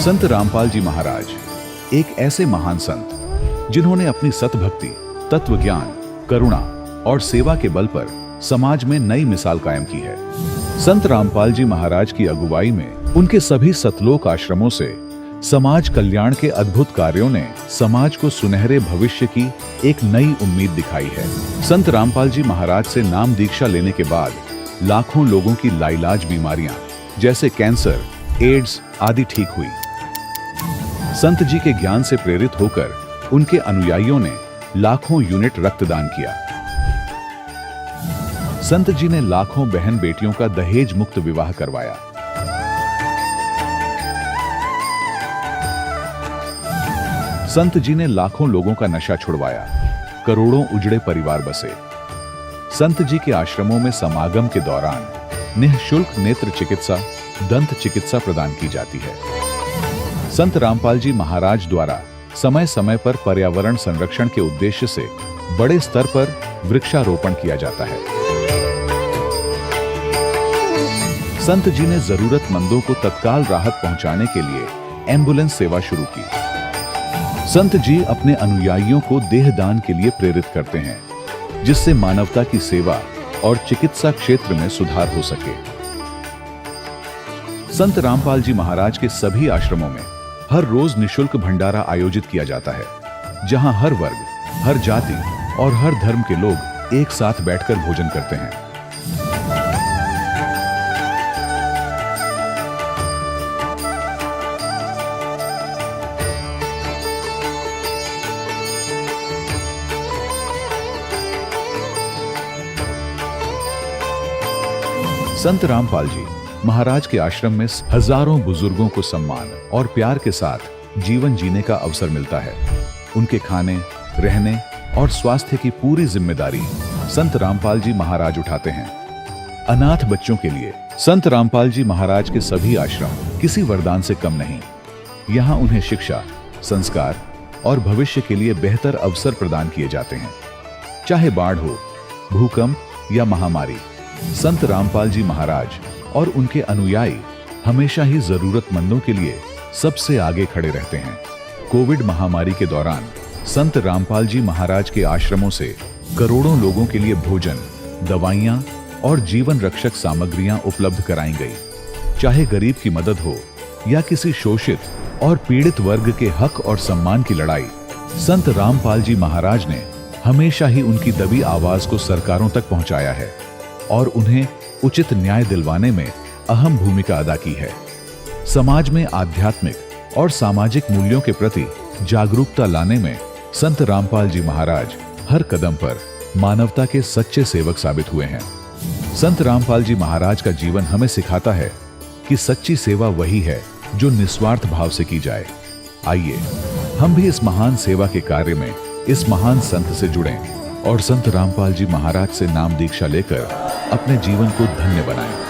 संत रामपाल जी महाराज एक ऐसे महान संत जिन्होंने अपनी सतभक्ति, तत्व ज्ञान, करुणा और सेवा के बल पर समाज में नई मिसाल कायम की है। संत रामपाल जी महाराज की अगुवाई में उनके सभी सतलोक आश्रमों से समाज कल्याण के अद्भुत कार्यों ने समाज को सुनहरे भविष्य की एक नई उम्मीद दिखाई है। संत रामपाल जी महाराज से नाम दीक्षा लेने के बाद लाखों लोगों की लाइलाज बीमारियां जैसे कैंसर, एड्स आदि ठीक हुई। संत जी के ज्ञान से प्रेरित होकर उनके अनुयायियों ने लाखों यूनिट रक्तदान किया। संत जी ने लाखों बहन बेटियों का दहेज मुक्त विवाह करवाया। संत जी ने लाखों लोगों का नशा छुड़वाया, करोड़ों उजड़े परिवार बसे। संत जी के आश्रमों में समागम के दौरान निःशुल्क नेत्र चिकित्सा, दंत चिकित्सा प्रदान की जाती है। संत रामपाल जी महाराज द्वारा समय समय पर पर्यावरण संरक्षण के उद्देश्य से बड़े स्तर पर वृक्षारोपण किया जाता है। संत जी ने जरूरतमंदों को तत्काल राहत पहुंचाने के लिए एम्बुलेंस सेवा शुरू की। संत जी अपने अनुयायियों को देहदान के लिए प्रेरित करते हैं, जिससे मानवता की सेवा और चिकित्सा क्षेत्र में सुधार हो सके। संत रामपाल जी महाराज के सभी आश्रमों में हर रोज निःशुल्क भंडारा आयोजित किया जाता है, जहां हर वर्ग, हर जाति और हर धर्म के लोग एक साथ बैठकर भोजन करते हैं। संत रामपाल जी महाराज के आश्रम में हजारों बुजुर्गों को सम्मान और प्यार के साथ जीवन जीने का अवसर मिलता है। उनके खाने, रहने और स्वास्थ्य की पूरी जिम्मेदारी संत रामपाल जी महाराज उठाते हैं। अनाथ बच्चों के लिए संत रामपाल जी महाराज के सभी आश्रम किसी वरदान से कम नहीं। यहाँ उन्हें शिक्षा, संस्कार और भविष्य के लिए बेहतर अवसर प्रदान किए जाते हैं। चाहे बाढ़ हो, भूकंप या महामारी, संत रामपाल जी महाराज और उनके अनुयायी हमेशा ही जरूरतमंदों के लिए सबसे आगे खड़े रहते हैं। कोविड महामारी के दौरान संत रामपाल जी महाराज के आश्रमों से करोड़ों लोगों के लिए भोजन, दवाइयां और जीवन रक्षक सामग्रियां उपलब्ध कराई गई। चाहे गरीब की मदद हो या किसी शोषित और पीड़ित वर्ग के हक और सम्मान की लड़ाई, संत रामपाल जी महाराज ने हमेशा ही उनकी दबी आवाज को सरकारों तक पहुंचाया है और उन्हें उचित न्याय दिलवाने में अहम भूमिका अदा की है। समाज में आध्यात्मिक और सामाजिक मूल्यों के प्रति जागरूकता लाने में संत रामपाल जी महाराज हर कदम पर मानवता के सच्चे सेवक साबित हुए हैं। संत रामपाल जी महाराज का जीवन हमें सिखाता है कि सच्ची सेवा वही है जो निस्वार्थ भाव से की जाए। आइए हम भी इस महान सेवा के कार्य में इस महान संत से जुड़ें और संत रामपाल जी महाराज से नाम दीक्षा लेकर अपने जीवन को धन्य बनाएं।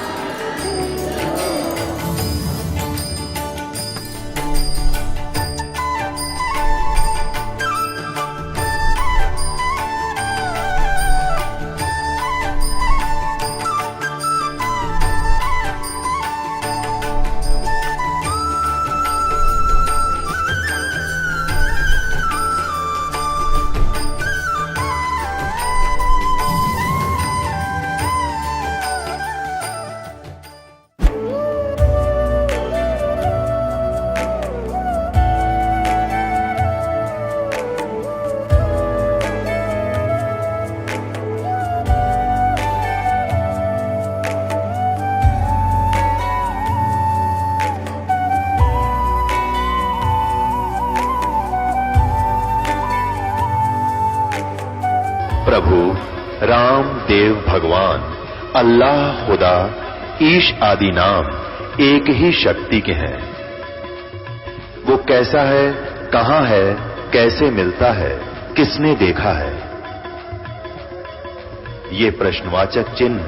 प्रभु राम देव भगवान अल्लाह खुदा ईश आदि नाम एक ही शक्ति के हैं। वो कैसा है, कहां है, कैसे मिलता है, किसने देखा है? ये प्रश्नवाचक चिन्ह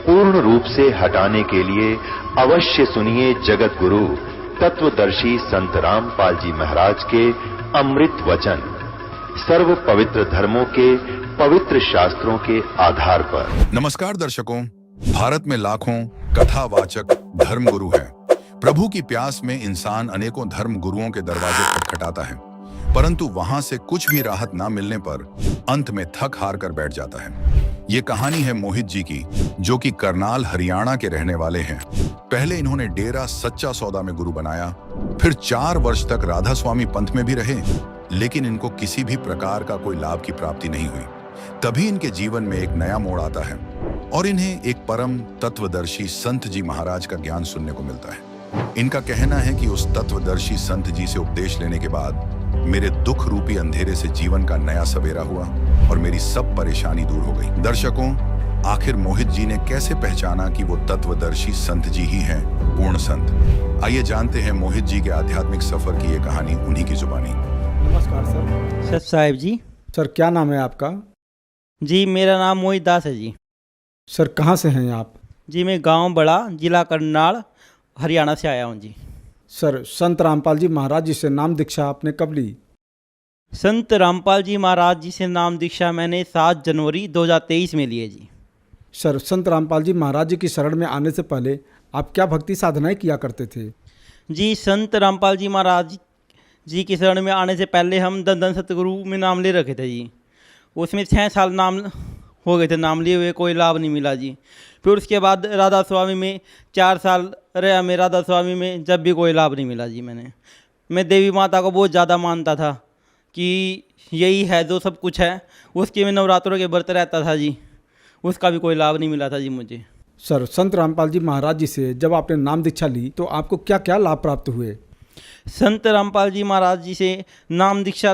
पूर्ण रूप से हटाने के लिए अवश्य सुनिए जगत गुरु तत्वदर्शी संत रामपाल जी महाराज के अमृत वचन, सर्व पवित्र धर्मों के पवित्र शास्त्रों के आधार पर। नमस्कार दर्शकों, भारत में लाखों कथावाचक धर्मगुरु हैं, प्रभु की प्यास में इंसान अनेकों धर्म गुरुओं के दरवाजे खटखटाता है, परंतु वहां से कुछ भी राहत ना मिलने पर अंत में थक हार कर बैठ जाता है। ये कहानी है मोहित जी की, जो कि करनाल हरियाणा के रहने वाले हैं। पहले इन्होंने डेरा सच्चा सौदा में गुरु बनाया, फिर 4 वर्ष तक राधा स्वामी पंथ में भी रहे, लेकिन इनको किसी भी प्रकार का कोई लाभ की प्राप्ति नहीं हुई। तभी इनके जीवन में एक नया मोड़ आता है और इन्हें एक परम तत्वदर्शी संत जी महाराज का ज्ञान सुनने को मिलता है। इनका कहना है कि उस तत्वदर्शी संत जी से उपदेश लेने के बाद मेरे दुख रूपी अंधेरे से जीवन का नया सवेरा हुआ और मेरी सब परेशानी दूर हो गई। दर्शकों, आखिर मोहित जी ने कैसे पहचाना कि वो तत्वदर्शी संत जी ही हैं, पूर्ण संत? आइए जानते हैं मोहित जी के आध्यात्मिक सफर की ये कहानी उन्हीं की जुबानी। नमस्कार सर। सर साहिब जी। सर क्या नाम है आपका? जी मेरा नाम मोहित दास है जी। सर कहाँ से हैं आप? जी मैं गांव बड़ा, जिला करनाल, हरियाणा से आया हूँ जी। सर संत रामपाल जी महाराज जी से नाम दीक्षा आपने कब ली? संत रामपाल जी महाराज जी से नाम दीक्षा मैंने 7 जनवरी 2023 में लिए जी। सर संत रामपाल जी महाराज जी की शरण में आने से पहले आप क्या भक्ति साधनाएं किया करते थे? जी संत रामपाल जी महाराज जी की शरण में आने से पहले हम दंदन सतगुरु में नाम ले रखे थे जी। उसमें 6 साल नाम हो गए थे नाम लिए हुए, कोई लाभ नहीं मिला जी। फिर उसके बाद राधा स्वामी में 4 साल रहा मैं राधा स्वामी में, जब भी कोई लाभ नहीं मिला जी। मैं देवी माता को बहुत ज़्यादा मानता था कि यही है जो सब कुछ है। उसके में नवरात्रों के व्रत रहता था जी, उसका भी कोई लाभ नहीं मिला था जी मुझे। सर संत रामपाल जी महाराज जी से जब आपने नाम दीक्षा ली तो आपको क्या क्या लाभ प्राप्त हुए? संत रामपाल जी महाराज जी से नाम दीक्षा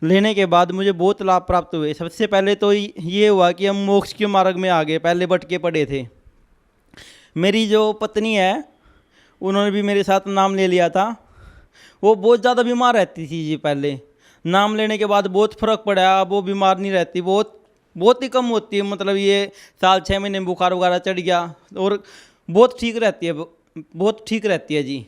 लेने के बाद मुझे बहुत लाभ प्राप्त हुए। सबसे पहले तो ये हुआ कि हम मोक्ष के मार्ग में आ गए, पहले भटके पड़े थे। मेरी जो पत्नी है उन्होंने भी मेरे साथ नाम ले लिया था। वो बहुत ज़्यादा बीमार रहती थी जी। पहले नाम लेने के बाद बहुत फ़र्क पड़ा, अब वो बीमार नहीं रहती, बहुत ही कम होती है। मतलब ये साल 6 महीने में बुखार वगैरह चढ़ गया और बहुत ठीक रहती है जी।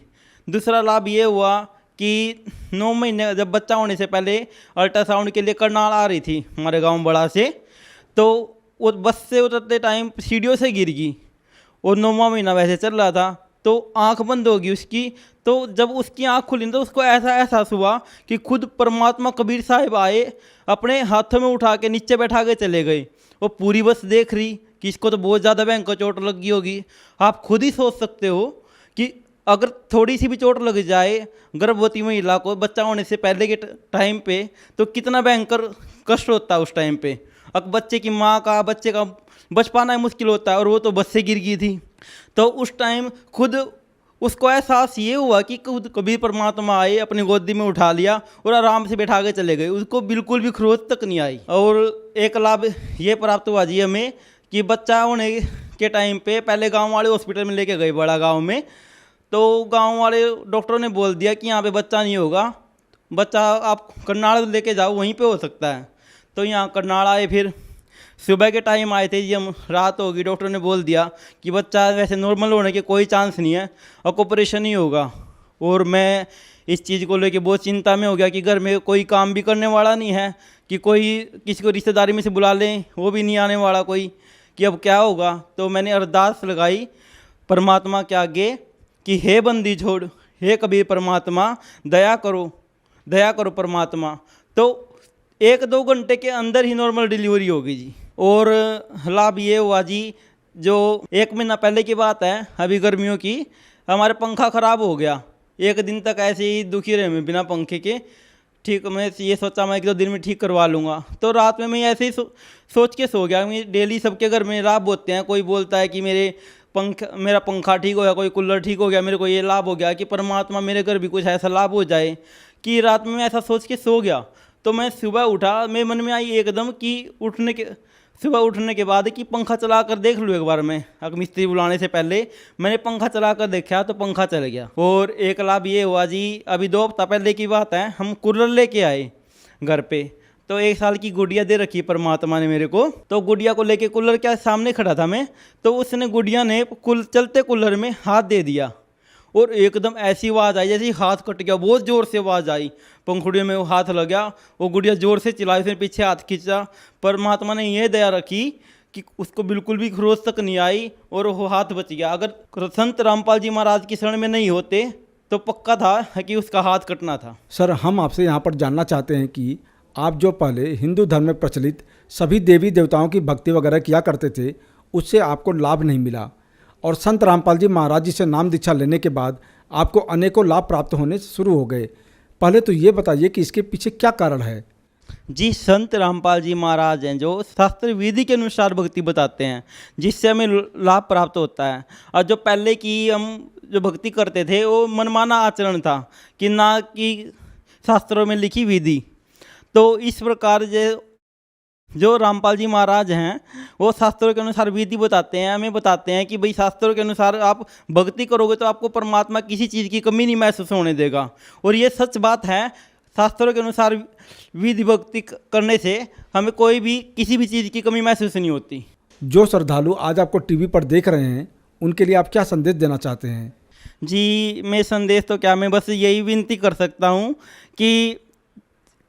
दूसरा लाभ ये हुआ कि 9 महीने जब बच्चा होने से पहले अल्ट्रासाउंड के लिए करनाल आ रही थी हमारे गांव बड़ा से, तो वो बस से उतरते टाइम सीढ़ियों से गिर गई और 9वां महीना वैसे चल रहा था, तो आंख बंद होगी उसकी। तो जब उसकी आंख खुली तो उसको ऐसा एहसास हुआ कि खुद परमात्मा कबीर साहिब आए, अपने हाथों में उठा के नीचे बैठा के चले गए। वो पूरी बस देख रही कि इसको तो बहुत ज़्यादा भयंकर चोट लग गई होगी। आप खुद ही सोच सकते हो कि अगर थोड़ी सी भी चोट लग जाए गर्भवती महिला को बच्चा होने से पहले के टाइम पे, तो कितना भयंकर कष्ट होता है उस टाइम पे। अब बच्चे की माँ का, बच्चे का बच पाना मुश्किल होता है, और वो तो बस से गिर गई थी। तो उस टाइम खुद उसको एहसास ये हुआ कि खुद कबीर परमात्मा आए, अपनी गोदी में उठा लिया और आराम से बैठा के चले गए। उसको बिल्कुल भी खरोच तक नहीं आई। और एक लाभ ये प्राप्त हुआ जी हमें कि बच्चा होने के टाइम पे पहले गाँव वाले हॉस्पिटल में लेके गए, बड़ा गाँव में। तो गांव वाले डॉक्टरों ने बोल दिया कि यहाँ पे बच्चा नहीं होगा, बच्चा आप करनाल लेके जाओ, वहीं पे हो सकता है। तो यहाँ करनाल आए, फिर सुबह के टाइम आए थे जी हम, रात होगी। डॉक्टर ने बोल दिया कि बच्चा वैसे नॉर्मल होने के कोई चांस नहीं है और ऑपरेशन ही होगा। और मैं इस चीज़ को लेके बहुत चिंता में हो गया कि घर में कोई काम भी करने वाला नहीं है, कि कोई किसी को रिश्तेदारी में से बुला लें वो भी नहीं आने वाला कोई, कि अब क्या होगा। तो मैंने अरदास लगाई परमात्मा के आगे कि हे बंदी छोड़, हे कबीर परमात्मा दया करो परमात्मा। तो 1-2 घंटे के अंदर ही नॉर्मल डिलीवरी होगी जी। और लाभ ये हुआ जी, जो 1 महीना पहले की बात है, अभी गर्मियों की, हमारे पंखा ख़राब हो गया। 1 दिन तक ऐसे ही दुखी रहे मैं बिना पंखे के। ठीक, मैं ये सोचा मैं 1-2 दिन में ठीक करवा लूँगा। तो रात में मैं ऐसे ही सोच के सो गया। मैं डेली सबके घर में लाभ होते हैं, कोई बोलता है कि मेरा पंखा ठीक हो गया, कोई कूलर ठीक हो गया, मेरे को ये लाभ हो गया, कि परमात्मा मेरे घर भी कुछ ऐसा लाभ हो जाए। कि रात में मैं ऐसा सोच के सो गया। तो मैं सुबह उठा, मेरे मन में आई एकदम कि सुबह उठने के बाद कि पंखा चला कर देख लूँ एक बार। मैं अगर मिस्त्री बुलाने से पहले मैंने पंखा चला कर देखा तो पंखा चल गया। और एक लाभ ये हुआ जी, अभी 2 हफ्ता पहले की बात है, हम कूलर लेके आए घर पे। तो 1 साल की गुड़िया दे रखी परमात्मा ने मेरे को। तो गुड़िया को लेके कूलर के सामने खड़ा था मैं, तो उसने गुड़िया ने चलते कूलर में हाथ दे दिया और एकदम ऐसी आवाज़ आई जैसे हाथ कट गया, बहुत ज़ोर से आवाज़ आई। पंखुड़ियों में वो हाथ लग गया, वो गुड़िया ज़ोर से चिल्लाई, फिर पीछे हाथ खींचा। परमात्मा ने ये दया रखी कि उसको बिल्कुल भी खरोच तक नहीं आई और वो हाथ बच गया। अगर संत रामपाल जी महाराज की शरण में नहीं होते तो पक्का था कि उसका हाथ कटना था। सर, हम आपसे यहाँ पर जानना चाहते हैं कि आप जो पहले हिंदू धर्म में प्रचलित सभी देवी देवताओं की भक्ति वगैरह किया करते थे, उससे आपको लाभ नहीं मिला और संत रामपाल जी महाराज जी से नाम दीक्षा लेने के बाद आपको अनेकों लाभ प्राप्त होने शुरू हो गए। पहले तो ये बताइए कि इसके पीछे क्या कारण है। जी, संत रामपाल जी महाराज हैं जो शास्त्र विधि के अनुसार भक्ति बताते हैं, जिससे हमें लाभ प्राप्त होता है। और जो पहले की हम जो भक्ति करते थे वो मनमाना आचरण था कि ना कि शास्त्रों में लिखी विधि। तो इस प्रकार जो रामपाल जी महाराज हैं वो शास्त्रों के अनुसार विधि बताते हैं, हमें बताते हैं कि भाई शास्त्रों के अनुसार आप भक्ति करोगे तो आपको परमात्मा किसी चीज़ की कमी नहीं महसूस होने देगा। और ये सच बात है, शास्त्रों के अनुसार विधि भक्ति करने से हमें कोई भी किसी भी चीज़ की कमी महसूस नहीं होती। जो श्रद्धालु आज आपको टीवी पर देख रहे हैं उनके लिए आप क्या संदेश देना चाहते हैं। जी, मैं संदेश तो क्या, मैं बस यही विनती कर सकता हूँ कि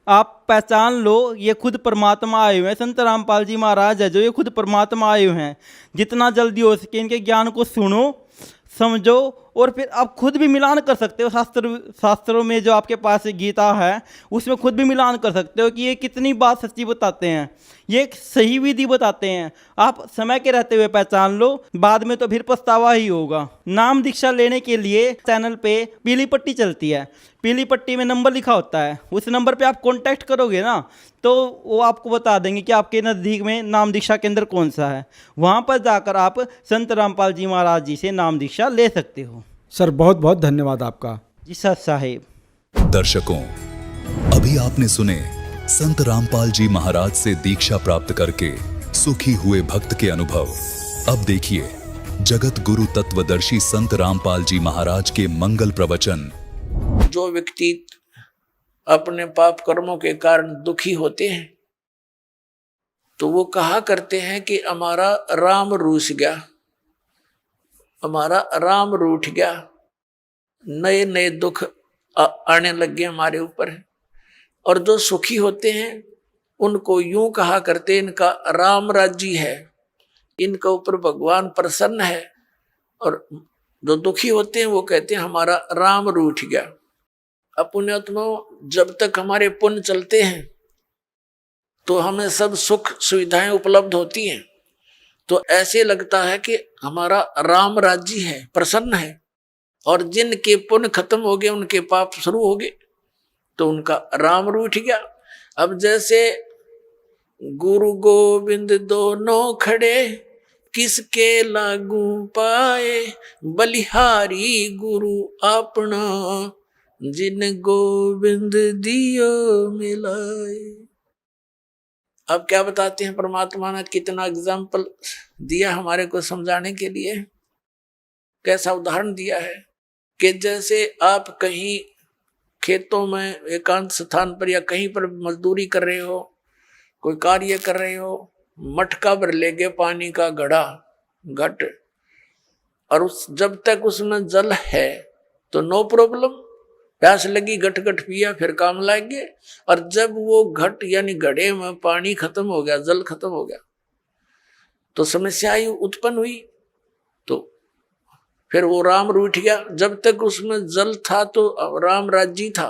आप पहचान लो ये खुद परमात्मा आए हुए हैं। संत रामपाल जी महाराज है जो ये खुद परमात्मा आए हुए हैं। जितना जल्दी हो सके इनके ज्ञान को सुनो, समझो और फिर आप खुद भी मिलान कर सकते हो। शास्त्रों में जो आपके पास गीता है उसमें खुद भी मिलान कर सकते हो कि ये कितनी बात सच्ची बताते हैं, ये एक सही विधि बताते हैं। आप समय के रहते हुए पहचान लो, बाद में तो फिर पछतावा ही होगा। नाम दीक्षा लेने के लिए चैनल पे पीली पट्टी चलती है, पीली पट्टी में नंबर लिखा होता है। उस नंबर पे आप कांटेक्ट करोगे ना तो वो आपको बता देंगे कि आपके नज़दीक में नाम दीक्षा केंद्र कौन सा है। वहाँ पर जाकर आप संत रामपाल जी महाराज जी से नाम दीक्षा ले सकते हो। सर, बहुत बहुत धन्यवाद आपका। जी सर साहेब। दर्शकों, अभी आपने सुने संत रामपाल जी महाराज से दीक्षा प्राप्त करके सुखी हुए भक्त के अनुभव। अब देखिए जगत गुरु तत्वदर्शी संत रामपाल जी महाराज के मंगल प्रवचन। जो व्यक्ति अपने पाप कर्मों के कारण दुखी होते हैं तो वो कहा करते हैं कि हमारा राम रूठ गया, हमारा राम रूठ गया, नए नए दुख आने लग गए हमारे ऊपर। और जो सुखी होते हैं उनको यूं कहा करते हैं इनका राम राज्य है, इनका ऊपर भगवान प्रसन्न है। और जो दुखी होते हैं वो कहते हैं हमारा राम रूठ गया। पुण्यात्मा, जब तक हमारे पुण्य चलते हैं तो हमें सब सुख सुविधाएं उपलब्ध होती हैं, तो ऐसे लगता है कि हमारा राम राज्य है, प्रसन्न है। और जिनके पुण्य खत्म हो गए, उनके पाप शुरू हो गए, तो उनका राम रूठ गया। अब जैसे गुरु गोविंद दोनों खड़े, किसके लागू पाए, बलिहारी गुरु अपना, जिन गोविंद दियो मिलाए। अब क्या बताते हैं, परमात्मा ने कितना एग्जाम्पल दिया हमारे को समझाने के लिए। कैसा उदाहरण दिया है कि जैसे आप कहीं खेतों में एकांत स्थान पर या कहीं पर मजदूरी कर रहे हो, कोई कार्य कर रहे हो, मटका भर ले गए पानी का घड़ा घट, और जब तक उसमें जल है तो नो प्रॉब्लम, प्यास लगी घट घट पिया, फिर काम लग गए। और जब वो घट यानी घड़े में पानी खत्म हो गया, जल खत्म हो गया, तो समस्या उत्पन्न हुई। तो फिर वो राम रूठ गया। जब तक उसमें जल था तो राम राज्य था,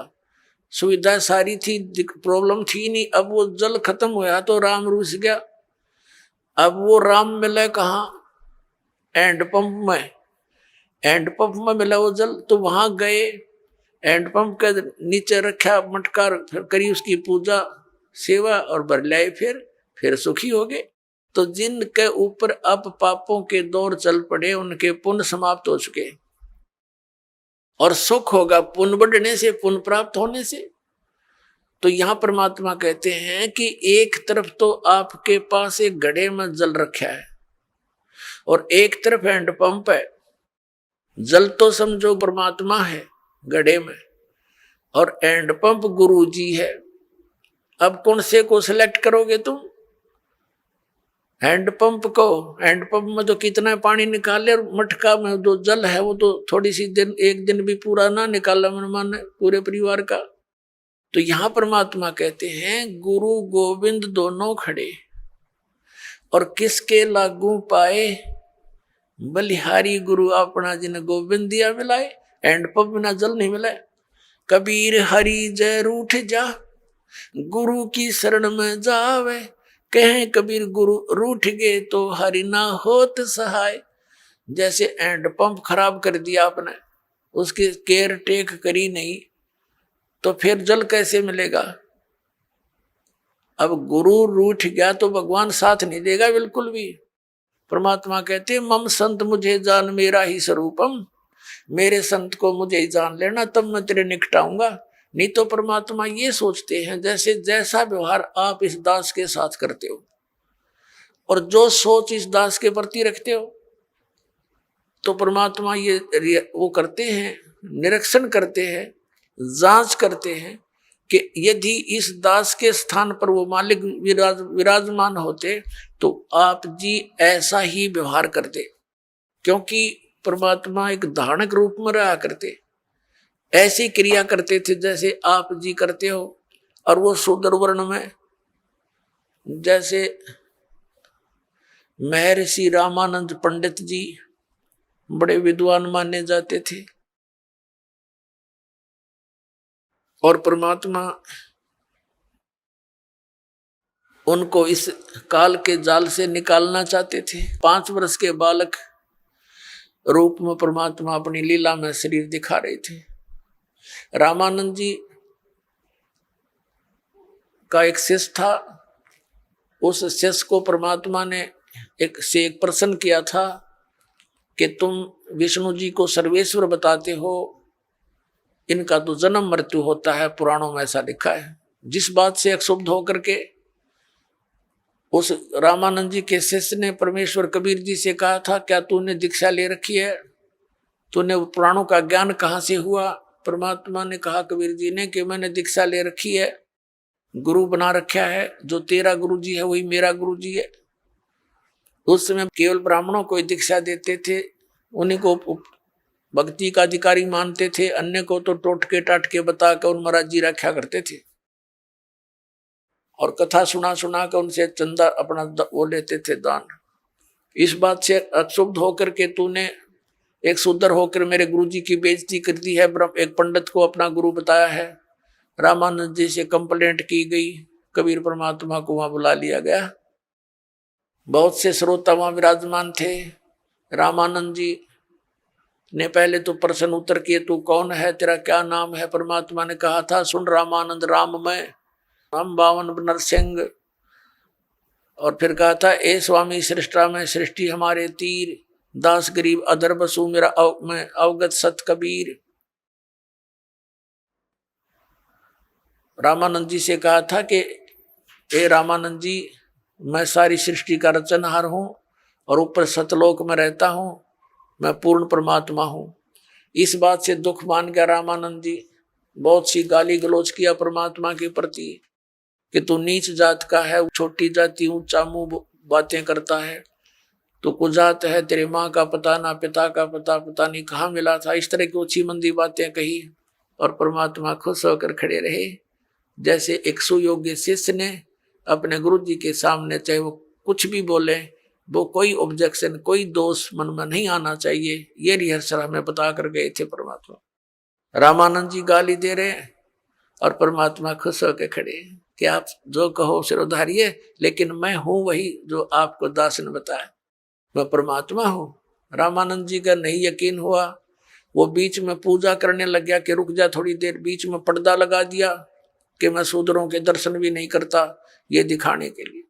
सुविधा सारी थी, प्रॉब्लम थी नहीं। अब वो जल खत्म हुआ तो राम रूठ गया। अब वो राम मिला कहाँ? हैंडपंप में। हैंडपंप में मिला वो जल, तो वहां गए, हैंडपंप के नीचे रखा मटका, फिर करी उसकी पूजा सेवा और भर लाए, फिर सुखी हो गए। तो जिनके ऊपर अब पापों के दौर चल पड़े, उनके पुण्य समाप्त हो चुके, और सुख होगा पुण्य बढ़ने से, पुण्य प्राप्त होने से। तो यहां परमात्मा कहते हैं कि एक तरफ तो आपके पास एक घड़े में जल रखा है और एक तरफ हैंडपंप है। जल तो समझो परमात्मा है घड़े में, और हैंडपंप गुरु जी है। अब कौन से को सिलेक्ट करोगे तुम? हैंडपंप को। हैंडपंप में तो कितना पानी निकाले, और मटका में जो जल है वो तो थोड़ी सी दिन, एक दिन भी पूरा ना निकाला मन पूरे परिवार का। तो यहां परमात्मा कहते हैं गुरु गोविंद दोनों खड़े, और किसके लागू पाए, बलिहारी गुरु अपना जिन गोविंद दिया मिलाए। एंड पर बिना जल नहीं मिला। कबीर हरि जय रूठ जा, गुरु की शरण में जावे। कहे कबीर गुरु रूठ गए तो हरि ना होत सहाय। जैसे एंड पंप खराब कर दिया आपने, उसकी केयर टेक करी नहीं, तो फिर जल कैसे मिलेगा। अब गुरु रूठ गया तो भगवान साथ नहीं देगा बिल्कुल भी। परमात्मा कहते मम संत मुझे जान मेरा ही स्वरूपम, मेरे संत को मुझे ही जान लेना तब मैं तेरे निकट आऊंगा। नहीं तो परमात्मा ये सोचते हैं जैसे जैसा व्यवहार आप इस दास के साथ करते हो और जो सोच इस दास के प्रति रखते हो, तो परमात्मा ये वो करते हैं, निरीक्षण करते हैं, जांच करते हैं कि यदि इस दास के स्थान पर वो मालिक विराजमान होते तो आप जी ऐसा ही व्यवहार करते। क्योंकि परमात्मा एक धारणक रूप में रहा करते, ऐसी क्रिया करते थे जैसे आप जी करते हो। और वो शूद्र वर्ण में जैसे महर्षि रामानंद पंडित जी बड़े विद्वान माने जाते थे और परमात्मा उनको इस काल के जाल से निकालना चाहते थे। 5 वर्ष के बालक रूप में परमात्मा अपनी लीला में शरीर दिखा रहे थे। रामानंद जी का एक शिष्य था, उस शिष्य को परमात्मा ने एक प्रश्न किया था कि तुम विष्णु जी को सर्वेश्वर बताते हो, इनका तो जन्म मृत्यु होता है, पुराणों में ऐसा लिखा है। जिस बात से क्षुब्ध होकर के उस रामानंद जी के शिष्य ने परमेश्वर कबीर जी से कहा था, क्या तूने दीक्षा ले रखी है, तूने पुराणों का ज्ञान कहाँ से हुआ। परमात्मा ने कहा कबीर जी ने कि मैंने दीक्षा ले रखी है, गुरु बना रखा है, जो तेरा गुरु जी है वही मेरा गुरु जी है। उस समय केवल ब्राह्मणों को दीक्षा देते थे, उन्हीं को भक्ति का अधिकारी मानते थे, अन्य को तो टोटके टाटके बता कर उन महाराज जी रखा करते थे और कथा सुना सुना कर उनसे चंदा अपना वो लेते थे दान। इस बात से अक्षुब्ध होकर के तूने एक शूद्र होकर मेरे गुरु जी की बेइज्जती कर दी है, एक पंडित को अपना गुरु बताया है। रामानंद जी से कंप्लेंट की गई, कबीर परमात्मा को वहां बुला लिया गया। बहुत से श्रोता वहां विराजमान थे। रामानंद जी ने पहले तो प्रश्न उत्तर किए, तू कौन है, तेरा क्या नाम है। परमात्मा ने कहा था, सुन रामानंद राम मैं, हम 52 नरसिंह। और फिर कहा था, ए स्वामी सृष्टा में सृष्टि हमारे तीर, दास गरीब अधर बसु मेरा मैं अवगत सत कबीर। रामानंद जी से कहा था कि ए रामानंद जी, मैं सारी सृष्टि का रचनहार हूं और ऊपर सतलोक में रहता हूं, मैं पूर्ण परमात्मा हूं। इस बात से दुख मान गया रामानंद जी, बहुत सी गाली गलौज किया परमात्मा के प्रति कि तू नीच जात का है, छोटी जाति ऊंचा मुंह बातें करता है, तो कुजात है, तेरे माँ का पता ना पिता का पता नहीं कहाँ मिला था। इस तरह की ऊंची मंदी बातें कही और परमात्मा खुश होकर खड़े रहे। जैसे एक सुयोग्य शिष्य ने अपने गुरु जी के सामने, चाहे वो कुछ भी बोले, वो कोई ऑब्जेक्शन, कोई दोष मन में नहीं आना चाहिए, ये रिहर्सल हमें बता कर गए थे परमात्मा। रामानंद जी गाली दे रहे हैं और परमात्मा खुश होकर खड़े कि आप जो कहो सिर उधारिए, लेकिन मैं हूं वही जो आपको दास ने बताया, मैं परमात्मा हूं। रामानंद जी का नहीं यकीन हुआ, वो बीच में पूजा करने लग गया कि रुक जा थोड़ी देर। बीच में पर्दा लगा दिया कि मैं शूद्रों के दर्शन भी नहीं करता, ये दिखाने के लिए।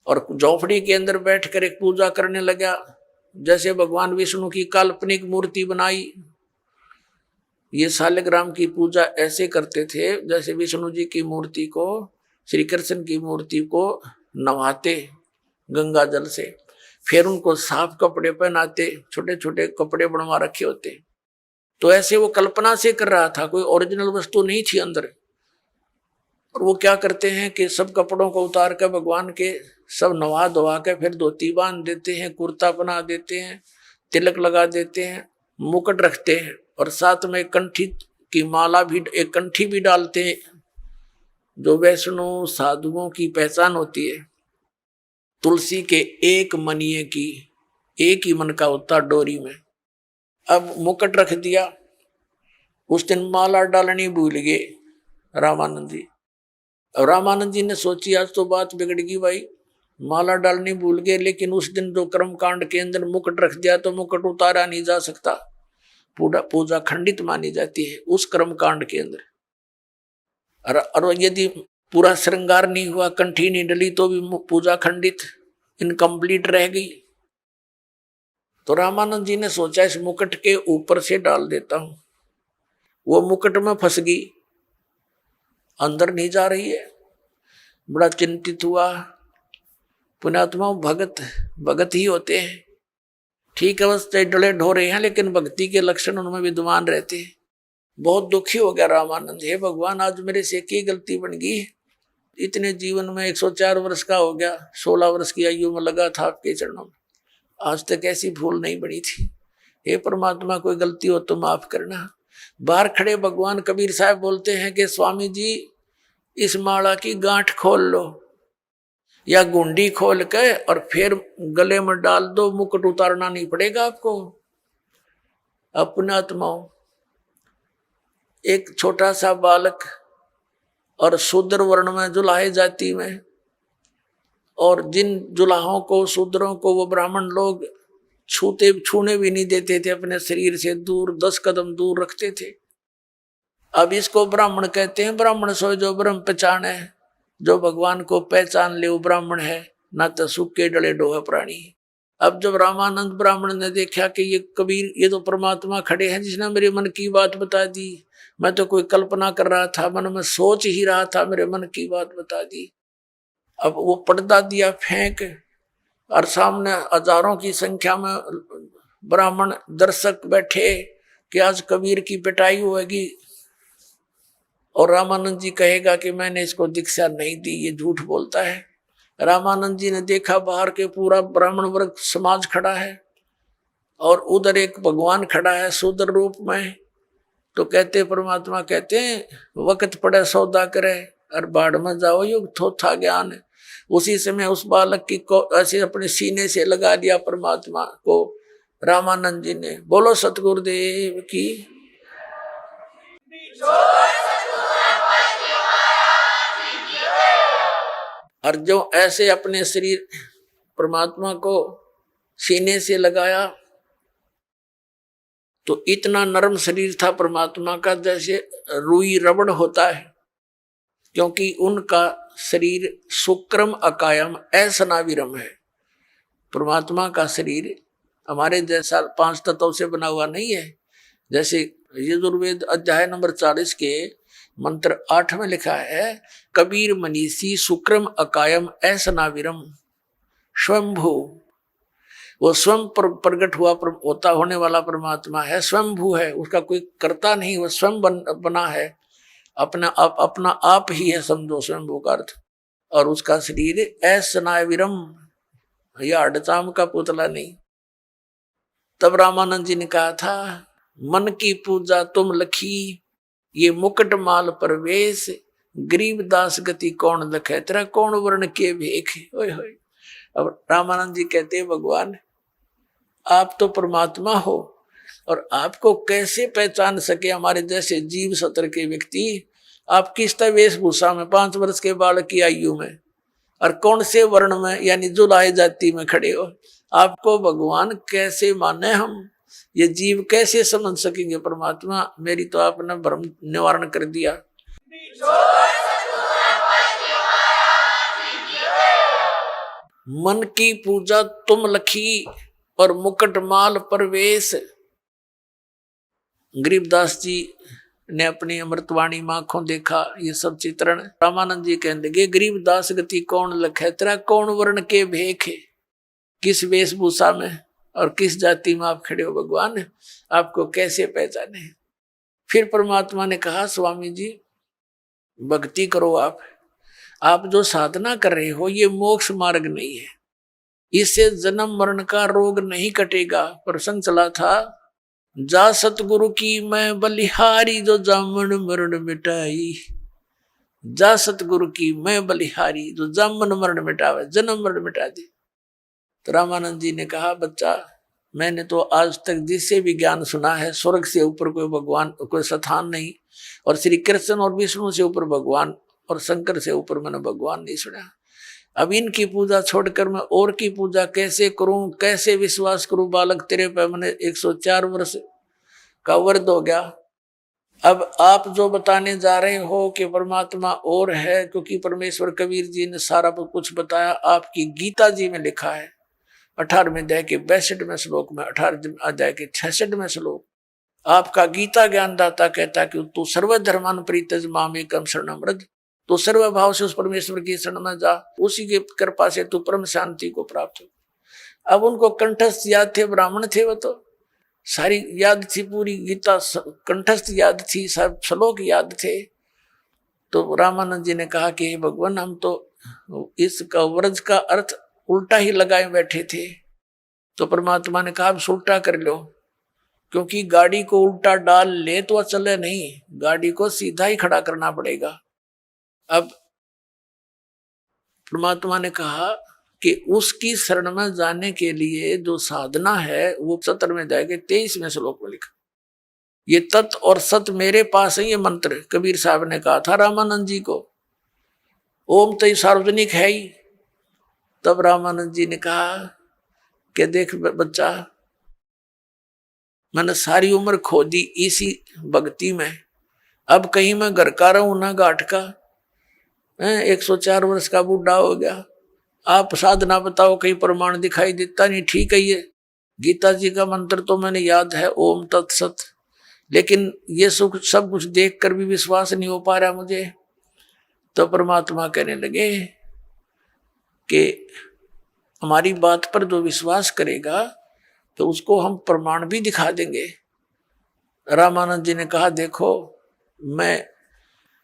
और झोपड़ी के अंदर बैठकर एक पूजा करने लगा, जैसे भगवान विष्णु की काल्पनिक मूर्ति बनाई। ये शालिग्राम की पूजा ऐसे करते थे जैसे विष्णु जी की मूर्ति को, श्री कृष्ण की मूर्ति को नवाते गंगा जल से, फिर उनको साफ कपड़े पहनाते, छोटे छोटे कपड़े बनवा रखे होते। तो ऐसे वो कल्पना से कर रहा था, कोई ओरिजिनल वस्तु नहीं थी अंदर। और वो क्या करते हैं कि सब कपड़ों को उतार कर भगवान के सब नवा धोवा के फिर धोती बांध देते हैं, कुर्ता बना देते हैं, तिलक लगा देते हैं, मुकुट रखते हैं और साथ में कंठी की माला भी, एक कंठी भी डालते हैं, जो वैष्णो साधुओं की पहचान होती है। तुलसी के एक मनिए की एक ही मन का होता डोरी में। अब मुकुट रख दिया, उस दिन माला डालनी भूल गए रामानंद जी। अब रामानंद जी ने सोची आज तो बात बिगड़ गई भाई, माला डालनी भूल गए, लेकिन उस दिन जो कर्म कांड के अंदर मुकुट रख दिया तो मुकुट उतारा नहीं जा सकता, पूजा खंडित मानी जाती है उस कर्म कांड के अंदर। और यदि पूरा श्रृंगार नहीं हुआ, कंठी नहीं डली, तो भी पूजा खंडित, इनकम्प्लीट रह गई। तो रामानंद जी ने सोचा इस मुकुट के ऊपर से डाल देता हूं। वो मुकुट में फंस गई, अंदर नहीं जा रही है। बड़ा चिंतित हुआ। पुण्यात्मा भगत ही होते हैं, ठीक अवस्था डले ढोरे हैं, लेकिन भक्ति के लक्षण उनमें विद्यमान रहते हैं। बहुत दुखी हो गया रामानंद, हे भगवान आज मेरे से की गलती बन गई। इतने जीवन में 104 वर्ष का हो गया, 16 वर्ष की आयु में लगा था आपके चरणों में, आज तक ऐसी भूल नहीं बनी थी। हे परमात्मा कोई गलती हो तो माफ करना। बाहर खड़े भगवान कबीर साहब बोलते हैं कि स्वामी जी इस माला की गांठ खोल लो या गुंडी खोल के और फिर गले में डाल दो, मुकुट उतारना नहीं पड़ेगा आपको। अपना आत्माओं, एक छोटा सा बालक और शूद्र वर्ण में जुलाहे जाति में, और जिन जुलाहों को शूद्रों को वो ब्राह्मण लोग छूने भी नहीं देते थे, अपने शरीर से दूर 10 कदम दूर रखते थे। अब इसको ब्राह्मण कहते हैं। ब्राह्मण सो जो ब्रह्म पहचान है, जो भगवान को पहचान ले वो ब्राह्मण है, ना तो सूखे डले डोहे प्राणी। अब जब रामानंद ब्राह्मण ने देखा कि ये कबीर, ये तो परमात्मा खड़े हैं जिसने मेरे मन की बात बता दी, मैं तो कोई कल्पना कर रहा था, मन में सोच ही रहा था, मेरे मन की बात बता दी। अब वो पर्दा दिया फेंक, और सामने हजारों की संख्या में ब्राह्मण दर्शक बैठे कि आज कबीर की पिटाई होगी और रामानंद जी कहेगा कि मैंने इसको दीक्षा नहीं दी, ये झूठ बोलता है। रामानंद जी ने देखा बाहर के पूरा ब्राह्मण वर्ग समाज खड़ा है और उधर एक भगवान खड़ा है शूद्र रूप में। तो कहते परमात्मा कहते हैं वक्त पड़े सौदा करे और बाढ़ में जाओ, युग थोथा ज्ञान। उसी समय उस बालक की को ऐसे अपने सीने से लगा दिया परमात्मा को रामानंद जी ने। बोलो सतगुरुदेव की। और जो ऐसे अपने शरीर परमात्मा को सीने से लगाया तो इतना नरम शरीर था परमात्मा का जैसे रुई रबड़ होता है, क्योंकि उनका शरीर शुक्रम अकायम असनाविरम है। परमात्मा का शरीर हमारे जैसा 5 तत्वों से बना हुआ नहीं है। जैसे यजुर्वेद अध्याय नंबर 40 के मंत्र 8 में लिखा है, कबीर मनीषी शुक्रम अकायम असनाविरम स्वयंभू। वो स्वयं प्रकट हुआ होता होने वाला परमात्मा है, स्वयंभू है, उसका कोई कर्ता नहीं, वो स्वयं बना है, अपना आप ही है, समझो स्वयंभू का अर्थ। और उसका शरीर असनाविरम, या अडचाम का पुतला नहीं। तब रामानंद जी ने कहा था, मन की पूजा तुम लखी, ये मुकुट माल परवेश, गरीब दास गति कौन लखे, तेरा कौन वर्ण के भेख। ओए होए। अब रामानंद जी कहते हैं भगवान आप तो परमात्मा हो और आपको कैसे पहचान सके हमारे जैसे जीव सत्र के व्यक्ति। आप किस तरह वेशभूषा में 5 वर्ष के बालक की आयु में और कौन से वर्ण में यानी जुलाहे जाति में खड़े हो, आपको भगवान कैसे माने हम, ये जीव कैसे समझ सकेंगे परमात्मा। मेरी तो आपने भ्रम निवारण कर दिया। मन की पूजा तुम लखी और मुकुट माल परवेश। गरीबदास जी ने अपनी अमृतवाणी में आंखों देखा ये सब चित्रण। रामानंद जी कहने लगे, गरीबदास गति कौन लखे, तेरा कौन वर्ण के भेख है, किस वेशभूषा में और किस जाति में आप खड़े हो भगवान, आपको कैसे पहचाने। फिर परमात्मा ने कहा, स्वामी जी भक्ति करो, आप जो साधना कर रहे हो ये मोक्ष मार्ग नहीं है, इससे जन्म मरण का रोग नहीं कटेगा। प्रसंग चला था, जा सतगुरु की मैं बलिहारी, जो जामन मरण मिटाई। जा सतगुरु की मैं बलिहारी, जो जामन मरण मिटावे, जन्म मरण मिटा दे। तो रामानंद जी ने कहा, बच्चा मैंने तो आज तक जिससे भी ज्ञान सुना है, स्वर्ग से ऊपर कोई भगवान, कोई स्थान नहीं, और श्री कृष्ण और विष्णु से ऊपर भगवान और शंकर से ऊपर मैंने भगवान नहीं सुना। अब इनकी पूजा छोड़कर मैं और की पूजा कैसे करूं, कैसे विश्वास करूं? बालक तेरे पे मैंने 104 वर्ष का वर्द हो गया। अब आप जो बताने जा रहे हो कि परमात्मा और है, क्योंकि परमेश्वर कबीर जी ने सारा कुछ बताया, आपकी गीता जी में लिखा है 18वें अध्याय के 62वें श्लोक में, 18वें अध्याय के 66वें श्लोक, आपका गीता ज्ञानदाता कहता कि तू सर्वधर्मान परित्यज माम एकम शरणम व्रज, तो सर्व भाव से उस परमेश्वर की शरण में जा, उसी की कृपा से तू परम शांति को प्राप्त हो। अब उनको कंठस्थ याद थे, ब्राह्मण थे, वो तो सारी याद थी, पूरी गीता कंठस्थ याद थी, सब श्लोक याद थे। तो रामानंद जी ने कहा कि हे भगवान, हम तो इसका व्रज का अर्थ उल्टा ही लगाए बैठे थे। तो परमात्मा ने कहा अब उल्टा कर लो, क्योंकि गाड़ी को उल्टा डाल ले तो चले नहीं, गाड़ी को सीधा ही खड़ा करना पड़ेगा। अब परमात्मा ने कहा कि उसकी शरण में जाने के लिए जो साधना है वो 17वें अध्याय के 23वें श्लोक में लिखा। ये तत् और सत मेरे पास है, ये मंत्र कबीर साहब ने कहा था रामानंद जी को। ओम तो सार्वजनिक है ही। तब रामानंद जी ने कहा कि देख बच्चा, मैंने सारी उम्र खो दी इसी भक्ति में, अब कहीं मैं घर का रहूं ना घाट का। 104 वर्ष का बूढ़ा हो गया, आप साधना बताओ, कहीं प्रमाण दिखाई देता नहीं। ठीक है, ये गीता जी का मंत्र तो मैंने याद है, ओम तत्सत, लेकिन ये सुख सब कुछ देख कर भी विश्वास नहीं हो पा रहा मुझे। तो परमात्मा कहने लगे कि हमारी बात पर जो विश्वास करेगा तो उसको हम प्रमाण भी दिखा देंगे। रामानंद जी ने कहा, देखो मैं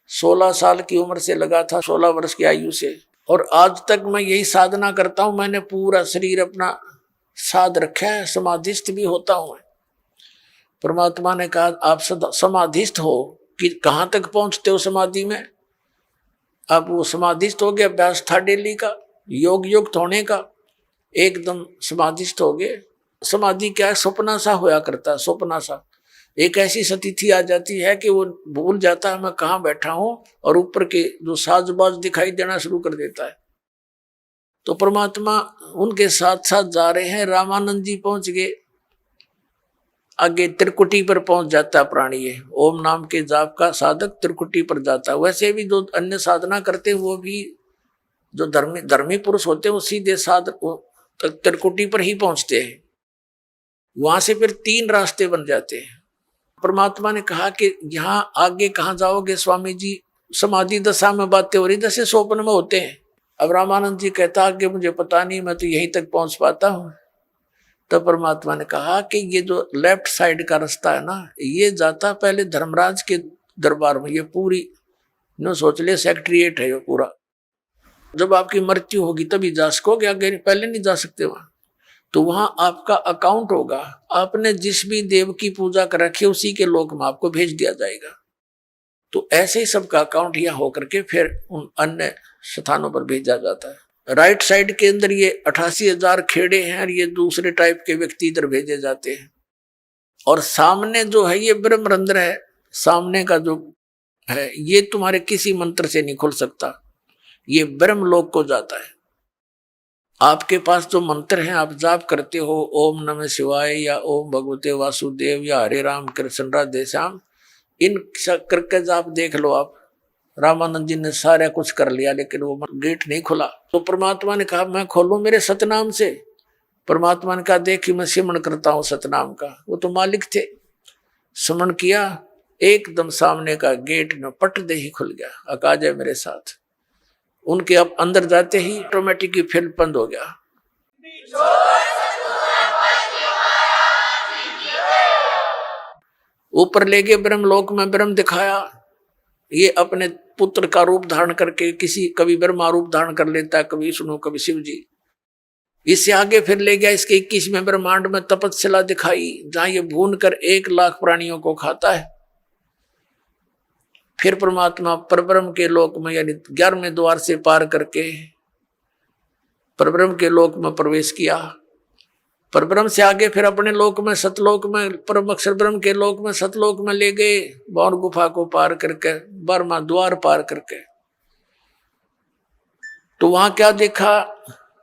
16 साल की उम्र से लगा था, 16 वर्ष की आयु से, और आज तक मैं यही साधना करता हूं। मैंने पूरा शरीर अपना साध रखा है, समाधिस्थ भी होता हूं। परमात्मा ने कहा, आप समाधिस्थ हो कि कहां तक पहुंचते हो समाधि में? अब वो समाधिस्थ हो गया, अभ्यास था डेली का, योग युक्त होने का, एकदम समाधिस्थ हो गए। समाधि क्या है? सपना सा होया करता है, सपना सा। एक ऐसी स्थिति आ जाती है कि वो भूल जाता है मैं कहाँ बैठा हूं, और ऊपर के जो साजबाज दिखाई देना शुरू कर देता है। तो परमात्मा उनके साथ साथ जा रहे हैं। रामानंद जी पहुंच गए, आगे त्रिकुटी पर पहुंच जाता है प्राणी। ये ओम नाम के जाप का साधक त्रिकुटी पर जाता है। वैसे भी जो अन्य साधना करते हैं वो भी जो धर्मी पुरुष होते हैं वो सीधे त्रिकुटी पर ही पहुंचते हैं। वहां से फिर 3 रास्ते बन जाते हैं। परमात्मा ने कहा कि यहाँ आगे कहाँ जाओगे स्वामी जी, समाधि दशा में बातें हो रही, जैसे स्वप्न में होते हैं। अब रामानंद जी कहता आगे मुझे पता नहीं, मैं तो यहीं तक पहुंच पाता हूँ। तब परमात्मा ने कहा कि ये जो लेफ्ट साइड का रास्ता है ना, ये जाता पहले धर्मराज के दरबार में। ये पूरी नो सोच ले सेक्रेटरीएट है ये पूरा। जब आपकी मृत्यु होगी तभी जा सकोगे, आगे पहले नहीं जा सकते वहां। तो वहां आपका अकाउंट होगा, आपने जिस भी देव की पूजा कर रखी है उसी के लोक में आपको भेज दिया जाएगा। तो ऐसे ही सबका अकाउंट यहाँ होकर के फिर उन अन्य स्थानों पर भेजा जाता है। राइट साइड के अंदर ये 88,000 खेड़े हैं और ये दूसरे टाइप के व्यक्ति इधर भेजे जाते हैं। और सामने जो है ये ब्रह्मरंध्र है, सामने का जो है ये तुम्हारे किसी मंत्र से नहीं खुल सकता, ये ब्रह्मलोक को जाता है। आपके पास जो मंत्र हैं आप जाप करते हो, ओम नमः शिवाय या ओम भगवते वासुदेव या हरे राम कृष्ण राधे श्याम, इन करके जाप देख लो आप। रामानंद जी ने सारा कुछ कर लिया लेकिन वो गेट नहीं खुला। तो परमात्मा ने कहा मैं खोलूं मेरे सतनाम से। परमात्मा ने कहा देख मैं सिमरण करता हूं सतनाम का। वो तो मालिक थे, सिमरण किया, एकदम सामने का गेट न पट दे ही खुल गया। अका जाए मेरे साथ। उनके अब अंदर जाते ही ऑटोमेटिक ही फिल्म बंद हो गया। ऊपर ले गए ब्रह्मलोक में, ब्रह्म दिखाया। ये अपने पुत्र का रूप धारण करके किसी कभी ब्रह्मा रूप धारण कर लेता है, कभी विष्णु कभी शिव जी। इससे आगे फिर ले गया इसके 21वें ब्रह्मांड में तपस्या दिखाई, जहां ये भून कर 1 लाख प्राणियों को खाता है। फिर परमात्मा परब्रह्म के लोक में यानी 11वें द्वार से पार करके परब्रह्म के लोक में प्रवेश किया। परब्रह्म से आगे फिर अपने लोक में, सतलोक में, परम अक्षर ब्रह्म के लोक में, सतलोक में ले गए, बौर गुफा को पार करके, 12वां द्वार पार करके। तो वहां क्या देखा,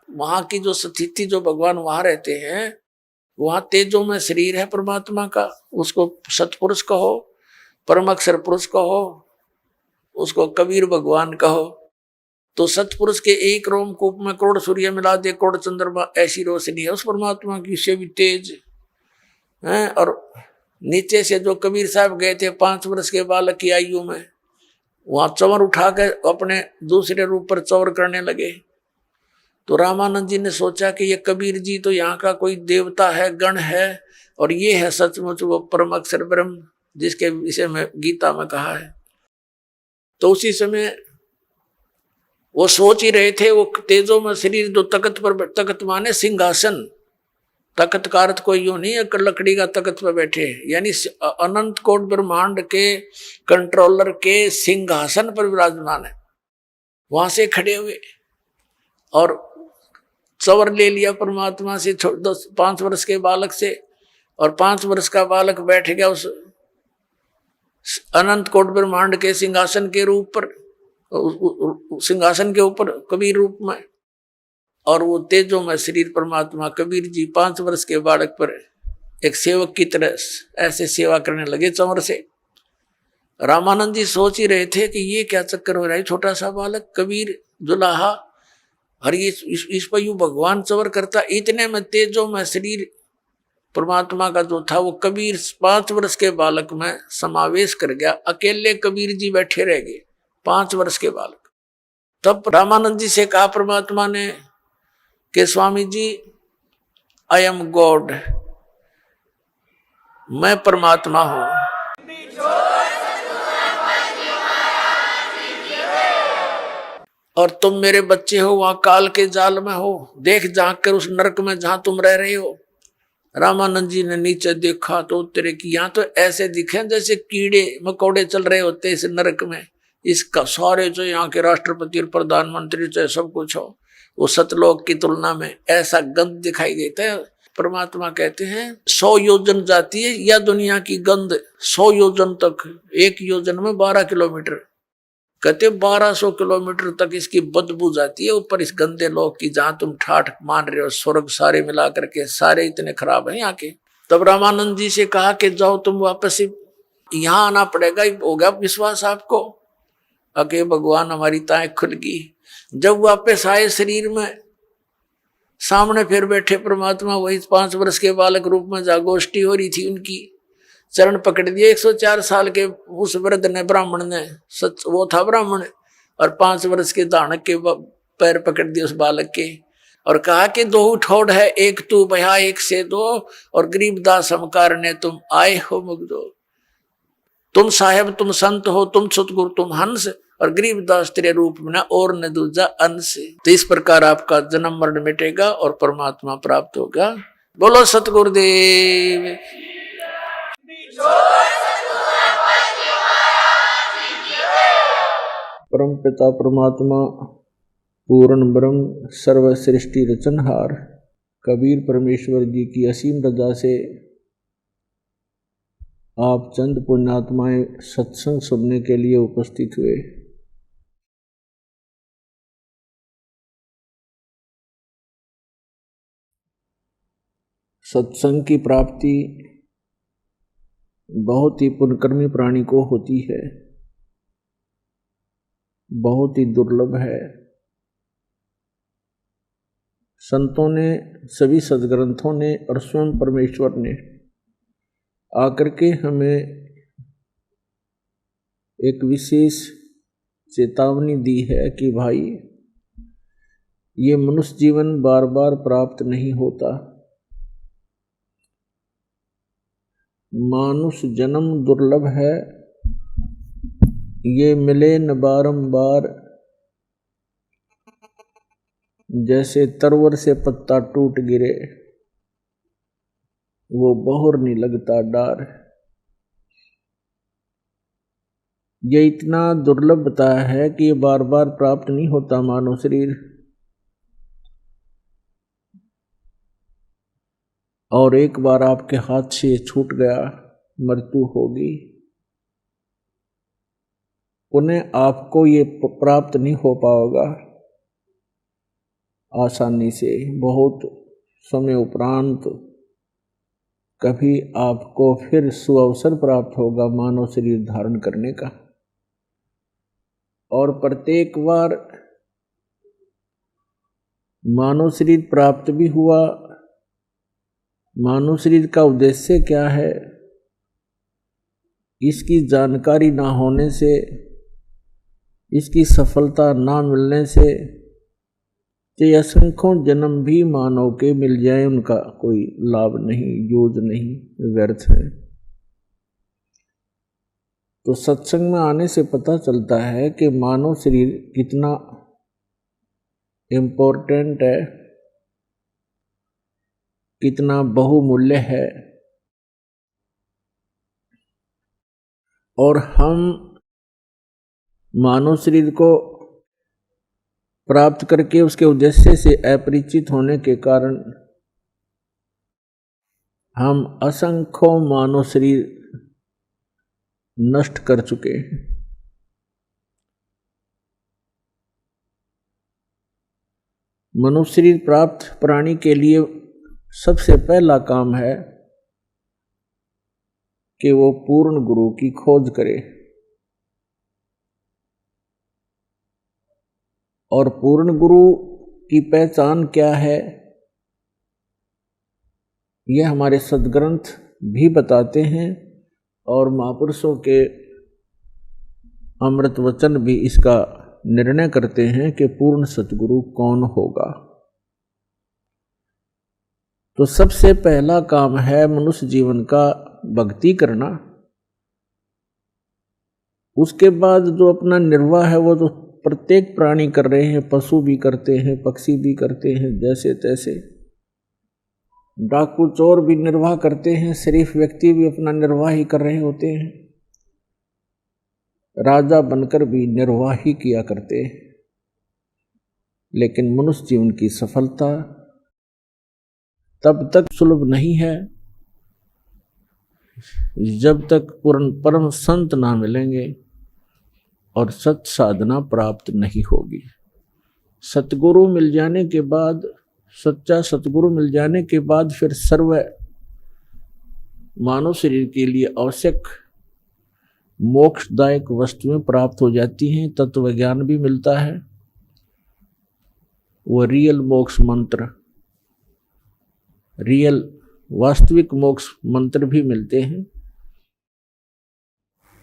वहां की जो स्थिति, जो भगवान वहां रहते हैं, वहां तेजों में शरीर है परमात्मा का, उसको सतपुरुष कहो, परम अक्षर पुरुष कहो, उसको कबीर भगवान कहो। तो सतपुरुष के एक रोमकूप में करोड़ सूर्य मिला दे, करोड़ चंद्रमा, ऐसी रोशनी है उस परमात्मा की, से भी तेज है। और नीचे से जो कबीर साहब गए थे 5 वर्ष के बालक की आयु में, वहां चंवर उठा के अपने दूसरे रूप पर चंवर करने लगे। तो रामानंद जी ने सोचा कि ये कबीर जी तो यहाँ का कोई देवता है, गण है, और ये है सचमुच वो परम अक्षर ब्रह्म जिसके विषय में गीता में कहा है। तो उसी समय वो सोच ही रहे थे, वो तेजों में शरीर जो तख्त पर, तख्त माने सिंहासन, तख्त का अर्थ कोई यूं नहीं है लकड़ी का तख्त पर बैठे, यानी अनंत कोट ब्रह्मांड के कंट्रोलर के सिंहासन पर विराजमान है। वहां से खड़े हुए और चंवर ले लिया परमात्मा से 5 वर्ष के बालक से, और 5 वर्ष का बालक बैठ गया उस अनंत कोट ब्रह्मांड के सिंहासन के रूप पर, सिंहासन के ऊपर कबीर रूप में। और वो तेजों में शरीर परमात्मा कबीर जी 5 वर्ष के बालक पर एक सेवक की तरह ऐसे सेवा करने लगे चंवर से। रामानंद जी सोच ही रहे थे कि ये क्या चक्कर हो रहा है, छोटा सा बालक कबीर जुलाहा, और ये इस पर यूं भगवान चंवर करता। इतने में तेजों में शरीर परमात्मा का जो था वो कबीर 5 वर्ष के बालक में समावेश कर गया। अकेले कबीर जी बैठे रह गए, 5 वर्ष के बालक। तब रामानंद जी से कहा परमात्मा ने कि Swami ji, I am God, मैं परमात्मा हूं। और तुम मेरे बच्चे हो, वहां काल के जाल में हो, देख झांक कर उस नरक में जहां तुम रह रहे हो। रामानंद जी ने नीचे देखा तो तेरे की यहाँ तो ऐसे दिखे जैसे कीड़े मकोड़े चल रहे होते इस नरक में। इसका सारे जो यहाँ के राष्ट्रपति और प्रधानमंत्री चाहे सब कुछ हो, वो सतलोक की तुलना में ऐसा गंध दिखाई देता है। परमात्मा कहते हैं 100 योजन जाती है या दुनिया की गंध, 100 योजन तक, 1 योजन में 12 किलोमीटर, कहते 1200 किलोमीटर तक इसकी बदबू जाती है ऊपर इस गंदे लोक की, जहां तुम ठाठ मान रहे हो। स्वर्ग सारे मिला करके सारे इतने खराब हैं यहाँ के। तब रामानंद जी से कहा कि जाओ तुम वापस यहाँ आना पड़ेगा। हो गया विश्वास आपको? अके भगवान हमारी ताएं खुल गई। जब वापस आए शरीर में, सामने फिर बैठे परमात्मा, वही 5 वर्ष के बालक रूप में जा गोष्ठी हो रही थी उनकी। चरण पकड़ दिए 104 साल के उस वृद्ध ने, ब्राह्मण ने, सच वो था ब्राह्मण, और 5 वर्ष के दानक के पैर पकड़ दिए उस बालक के, और कहा कि 2 ठोड़ है, एक तू भया एक से 2, और गरीबदास हमकार ने तुम आए हो मुग्धो। तुम साहेब तुम संत हो, तुम सतगुरु तुम हंस, और गरीबदास तेरे रूप में और न दूजा अंश। तो इस प्रकार आपका जन्म मरण मिटेगा और परमात्मा प्राप्त होगा। बोलो सतगुरुदेव। परम पिता परमात्मा पूर्ण ब्रह्म सर्व सृष्टि रचनहार कबीर परमेश्वर जी की असीम रजा से आप चंद पुण्यात्माएं सत्संग सुनने के लिए उपस्थित हुए। सत्संग की प्राप्ति बहुत ही पुण्यकर्मी प्राणी को होती है, बहुत ही दुर्लभ है। संतों ने, सभी सद्ग्रंथों ने और स्वयं परमेश्वर ने आकर के हमें एक विशेष चेतावनी दी है कि भाई ये मनुष्य जीवन बार बार प्राप्त नहीं होता। मानुष जन्म दुर्लभ है, ये मिले न बारंबार। जैसे तरवर से पत्ता टूट गिरे, वो बहुर नहीं लगता डार। ये इतना दुर्लभ बताया है कि ये बार बार प्राप्त नहीं होता मानव शरीर। और एक बार आपके हाथ से ये छूट गया, मृत्यु होगी, उन्हें आपको ये प्राप्त नहीं हो पाएगा आसानी से। बहुत समय उपरांत कभी आपको फिर सुअवसर प्राप्त होगा मानव शरीर धारण करने का, और प्रत्येक बार मानव शरीर प्राप्त भी हुआ। मानव शरीर का उद्देश्य क्या है, इसकी जानकारी ना होने से, इसकी सफलता ना मिलने से चाहे असंख्यों जन्म भी मानव के मिल जाए, उनका कोई लाभ नहीं, यूज नहीं, व्यर्थ है। तो सत्संग में आने से पता चलता है कि मानव शरीर कितना इम्पोर्टेंट है, कितना बहुमूल्य है, और हम मानव शरीर को प्राप्त करके उसके उद्देश्य से अपरिचित होने के कारण हम असंख्यों मानव शरीर नष्ट कर चुके हैं। मनुष्य शरीर प्राप्त प्राणी के लिए सबसे पहला काम है कि वो पूर्ण गुरु की खोज करे, और पूर्ण गुरु की पहचान क्या है यह हमारे सद्ग्रंथ भी बताते हैं, और महापुरुषों के अमृत वचन भी इसका निर्णय करते हैं कि पूर्ण सतगुरु कौन होगा। तो सबसे पहला काम है मनुष्य जीवन का भक्ति करना। उसके बाद जो अपना निर्वाह है वो तो प्रत्येक प्राणी कर रहे हैं, पशु भी करते हैं, पक्षी भी करते हैं, जैसे तैसे डाकू चोर भी निर्वाह करते हैं, शरीफ व्यक्ति भी अपना निर्वाह ही कर रहे होते हैं, राजा बनकर भी निर्वाह ही किया करते हैं। लेकिन मनुष्य जीवन की सफलता तब तक सुलभ नहीं है जब तक पूर्ण परम संत ना मिलेंगे और सत साधना प्राप्त नहीं होगी। सतगुरु मिल जाने के बाद, सच्चा सतगुरु मिल जाने के बाद फिर सर्व मानव शरीर के लिए आवश्यक मोक्षदायक वस्तुएं प्राप्त हो जाती हैं, तत्व ज्ञान भी मिलता है, वो रियल मोक्ष मंत्र, रियल वास्तविक मोक्ष मंत्र भी मिलते हैं।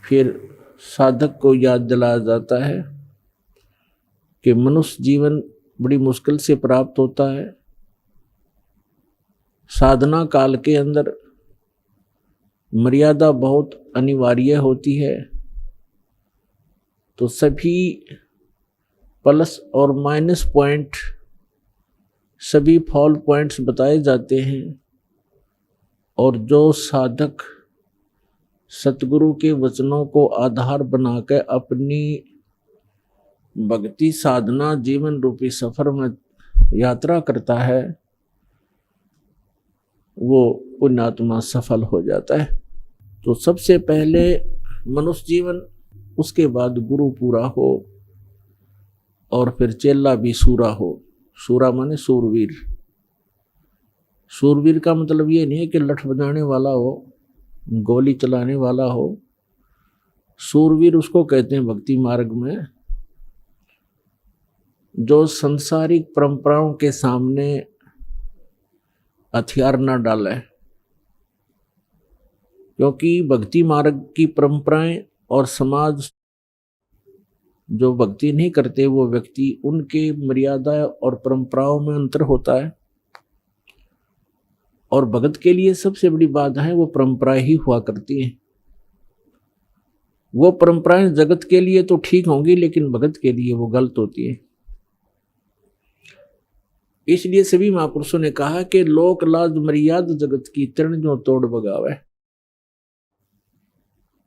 फिर साधक को याद दिलाया जाता है कि मनुष्य जीवन बड़ी मुश्किल से प्राप्त होता है। साधना काल के अंदर मर्यादा बहुत अनिवार्य होती है। तो सभी प्लस और माइनस पॉइंट, सभी फॉल पॉइंट्स बताए जाते हैं, और जो साधक सतगुरु के वचनों को आधार बनाकर अपनी भक्ति साधना जीवन रूपी सफर में यात्रा करता है, वो पुण्यात्मा सफल हो जाता है। तो सबसे पहले मनुष्य जीवन, उसके बाद गुरु पूरा हो, और फिर चेला भी सूरा हो। सूरा माने सूरवीर। सूरवीर का मतलब ये नहीं है कि लठ बजाने वाला हो, गोली चलाने वाला हो। सूरवीर उसको कहते हैं भक्ति मार्ग में जो संसारिक परंपराओं के सामने हथियार न डाले, क्योंकि भक्ति मार्ग की परंपराएं और समाज जो भक्ति नहीं करते वो व्यक्ति, उनके मर्यादा और परंपराओं में अंतर होता है। और भगत के लिए सबसे बड़ी बाधा है वो परंपराएं ही हुआ करती हैं। वो परंपराएं जगत के लिए तो ठीक होंगी, लेकिन भगत के लिए वो गलत होती है। इसलिए सभी महापुरुषों ने कहा कि लोक लाज मर्याद जगत की तृण जो तोड़ बगावे।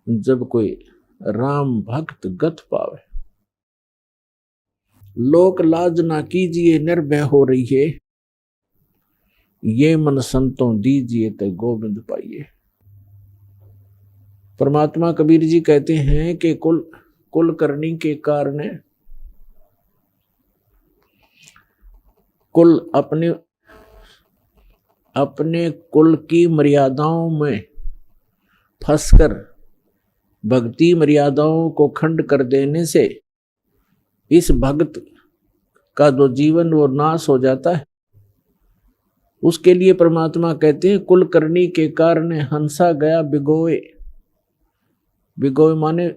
जब कोई राम भक्त गत पावे, लोक लाज ना कीजिए निर्भय हो रही है, ये मन संतों दीजिए तो गोविंद पाइए। परमात्मा कबीर जी कहते हैं कि कुल करनी के कारण कुल अपने कुल की मर्यादाओं में फंसकर भक्ति मर्यादाओं को खंड कर देने से इस भक्त का जो जीवन वो नाश हो जाता है। उसके लिए परमात्मा कहते हैं कुल करनी के कारण हंसा गया बिगोए। बिगोए माने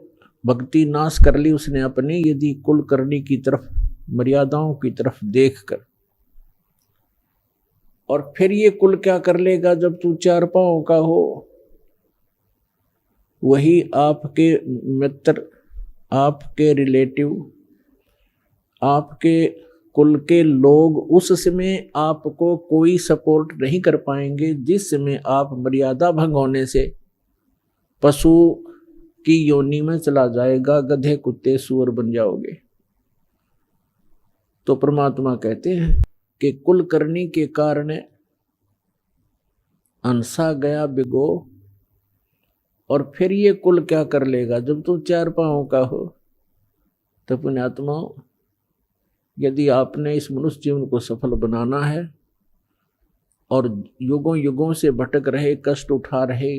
भक्ति नाश कर ली उसने अपनी, यदि कुल करनी की तरफ मर्यादाओं की तरफ देखकर। और फिर ये कुल क्या कर लेगा जब तू चार पांव का हो? वही आपके मित्र, आपके रिलेटिव, आपके कुल के लोग उस समय आपको कोई सपोर्ट नहीं कर पाएंगे जिस समय आप मर्यादा भंग होने से पशु की योनि में चला जाएगा, गधे कुत्ते सूअर बन जाओगे। तो परमात्मा कहते हैं कि कुल करनी के कारण हंसा गया बिगो। और फिर ये कुल क्या कर लेगा जब तू चार पांव का हो? तो पुण्यात्मा, यदि आपने इस मनुष्य जीवन को सफल बनाना है और युगों युगों से भटक रहे, कष्ट उठा रहे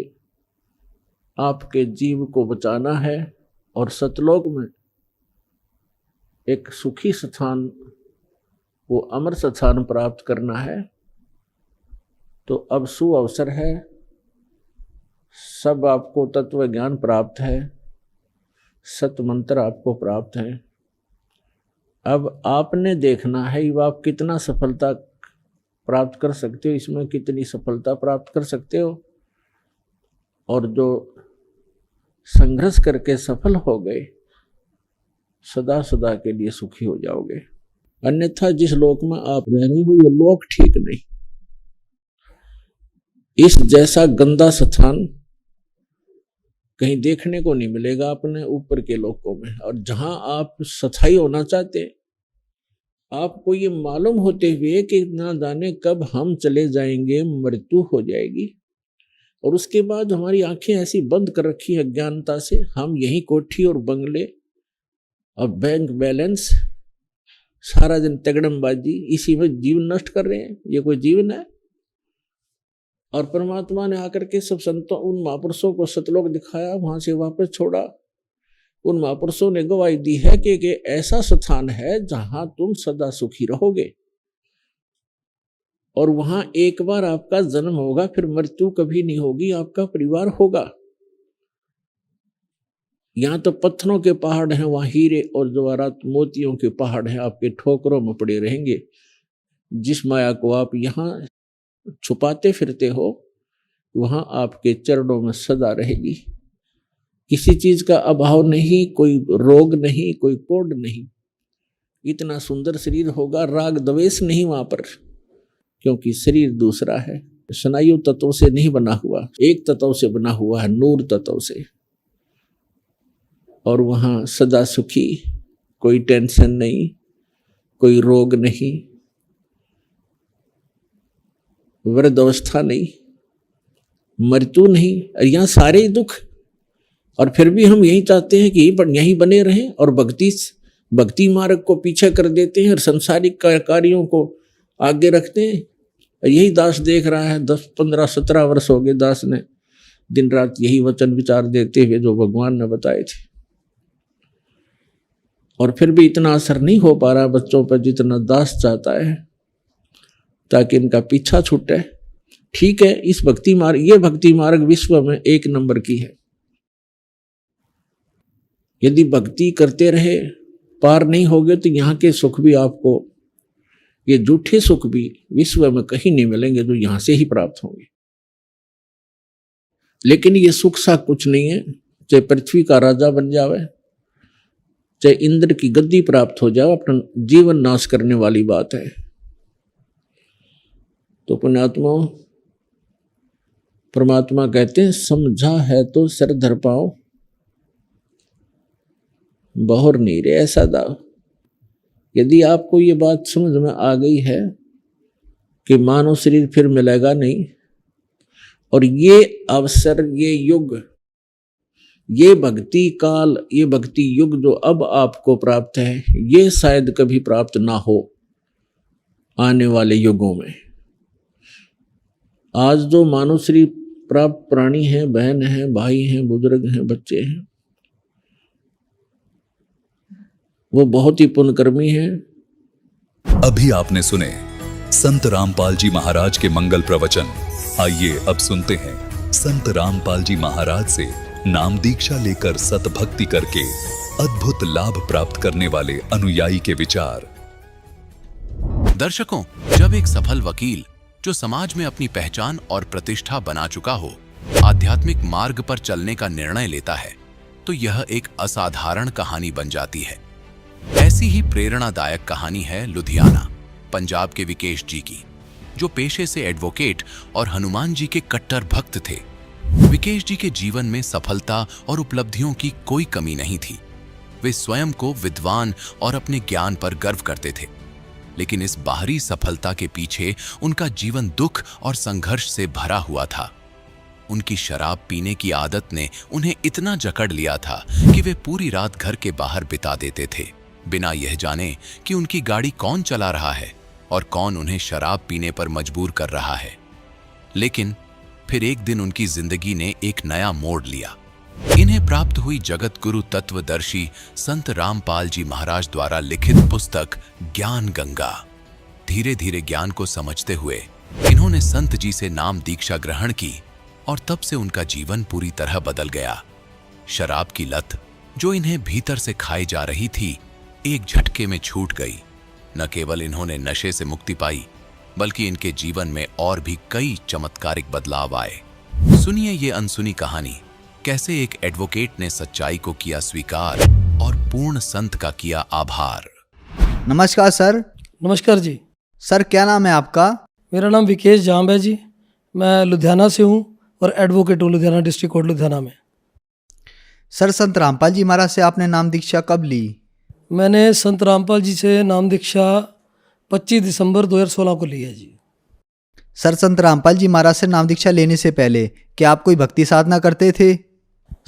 आपके जीव को बचाना है और सतलोक में एक सुखी स्थान, वो अमर स्थान प्राप्त करना है, तो अब सुअवसर है। सब आपको तत्व ज्ञान प्राप्त है, सत मंत्र आपको प्राप्त है। अब आपने देखना है कि आप कितना सफलता प्राप्त कर सकते हो, इसमें कितनी सफलता प्राप्त कर सकते हो। और जो संघर्ष करके सफल हो गए सदा सदा के लिए सुखी हो जाओगे। अन्यथा जिस लोक में आप रह रहे हो ये लोक ठीक नहीं। इस जैसा गंदा स्थान कहीं देखने को नहीं मिलेगा अपने ऊपर के लोकों में। और जहां आप सथाई होना चाहते, आपको ये मालूम होते हुए कि ना जाने कब हम चले जाएंगे, मृत्यु हो जाएगी, और उसके बाद हमारी आंखें ऐसी बंद कर रखी है अज्ञानता से, हम यही कोठी और बंगले और बैंक बैलेंस, सारा दिन तगड़मबाजी, इसी में जीवन नष्ट कर रहे हैं। ये कोई जीवन है? और परमात्मा ने आकर के सब संतों, उन महापुरुषों को सतलोक दिखाया, वहां से वापस छोड़ा। उन महापुरुषों ने गवाही दी है कि ऐसा स्थान है जहां तुम सदा सुखी रहोगे, और वहां एक बार आपका जन्म होगा, फिर मृत्यु कभी नहीं होगी, आपका परिवार होगा। यहाँ तो पत्थरों के पहाड़ हैं, वहां हीरे और जवाहरात मोतियों के पहाड़ हैं, आपके ठोकरों में पड़े रहेंगे। जिस माया को आप यहाँ छुपाते फिरते हो वहां आपके चरणों में सदा रहेगी। किसी चीज का अभाव नहीं, कोई रोग नहीं, कोई कोढ़ नहीं। इतना सुंदर शरीर होगा, राग द्वेष नहीं वहां पर, क्योंकि शरीर दूसरा है, स्नायु तत्वों से नहीं बना हुआ, एक तत्व से बना हुआ है, नूर तत्व से। और वहां सदा सुखी, कोई टेंशन नहीं, कोई रोग नहीं, वृद्धावस्था नहीं, मृत्यु नहीं, यहाँ सारे दुख। और फिर भी हम यही चाहते हैं कि यहीं बने रहें और भक्ति मार्ग को पीछे कर देते हैं और संसारिक कार्यों को आगे रखते हैं। यही दास देख रहा है, 10, 15, 17 वर्ष हो गए दास ने दिन रात यही वचन विचार देते हुए जो भगवान ने बताए थे, और फिर भी इतना असर नहीं हो पा रहा बच्चों पर जितना दास चाहता है, ताकि इनका पीछा छूटे। ठीक है, इस भक्ति मार्ग, ये भक्ति मार्ग विश्व में 1 नंबर की है। यदि भक्ति करते रहे पार नहीं होगे तो यहाँ के सुख भी आपको, ये झूठे सुख भी विश्व में कहीं नहीं मिलेंगे, जो यहाँ से ही प्राप्त होंगे। लेकिन ये सुख सा कुछ नहीं है, चाहे पृथ्वी का राजा बन जावे, चाहे इंद्र की गद्दी प्राप्त हो जाए, अपना जीवन नाश करने वाली बात है। तो पुण्यात्मा, परमात्मा कहते हैं समझा है तो सिर धर पाओ, बहुर नहीं रे ऐसा दाव। यदि आपको ये बात समझ में आ गई है कि मानव शरीर फिर मिलेगा नहीं, और ये अवसर, ये युग, ये भक्ति काल, ये भक्ति युग जो अब आपको प्राप्त है, ये शायद कभी प्राप्त ना हो आने वाले युगों में। आज जो मानव शरीर प्राप्त प्राणी हैं, बहन हैं, भाई हैं, बुजुर्ग हैं, बच्चे हैं, वो बहुत ही पुण्यकर्मी हैं। अभी आपने सुने संत रामपाल जी महाराज के मंगल प्रवचन। आइए अब सुनते हैं संत रामपाल जी महाराज से नाम दीक्षा लेकर सतभक्ति करके अद्भुत लाभ प्राप्त करने वाले अनुयायी के विचार। दर्शकों, जब एक सफल वकील जो समाज में अपनी पहचान और प्रतिष्ठा बना चुका हो आध्यात्मिक मार्ग पर चलने का निर्णय लेता है तो यह एक असाधारण कहानी बन जाती है। ऐसी ही प्रेरणादायक कहानी है लुधियाना पंजाब के विकेश जी की, जो पेशे से एडवोकेट और हनुमान जी के कट्टर भक्त थे। विकेश जी के जीवन में सफलता और उपलब्धियों की कोई कमी नहीं थी। वे स्वयं को विद्वान और अपने ज्ञान पर गर्व करते थे, लेकिन इस बाहरी सफलता के पीछे उनका जीवन दुख और संघर्ष से भरा हुआ था। उनकी शराब पीने की आदत ने उन्हें इतना जकड़ लिया था कि वे पूरी रात घर के बाहर बिता देते थे, बिना यह जाने कि उनकी गाड़ी कौन चला रहा है और कौन उन्हें शराब पीने पर मजबूर कर रहा है। लेकिन फिर एक दिन उनकी जिंदगी ने एक नया मोड़ लिया। इन्हें प्राप्त हुई जगत गुरु तत्वदर्शी संत रामपाल जी महाराज द्वारा लिखित पुस्तक ज्ञान गंगा। धीरे धीरे ज्ञान को समझते हुए इन्होंने संत जी से नाम दीक्षा ग्रहण की और तब से उनका जीवन पूरी तरह बदल गया। शराब की लत जो इन्हें भीतर से खाई जा रही थी, एक झटके में छूट गई। न केवल इन्होंने नशे से मुक्ति पाई, बल्कि इनके जीवन में और भी कई चमत्कारिक बदलाव आए। सुनिए ये अनसुनी कहानी, कैसे एक एडवोकेट ने सच्चाई को किया स्वीकार और पूर्ण संत का किया आभार। नमस्कार सर। नमस्कार जी। सर क्या नाम है आपका? मेरा नाम विकेश जाम्ब है जी। मैं लुधियाना से हूँ और एडवोकेट हूँ लुधियाना डिस्ट्रिक्ट कोर्ट लुधियाना में। सर संत रामपाल जी महाराज से आपने नाम दीक्षा कब ली? मैंने संत रामपाल जी से नाम दीक्षा 25 दिसंबर 2016 को ली है जी। सर संत रामपाल जी महाराज से नाम दीक्षा लेने से पहले क्या आप कोई भक्ति साधना करते थे?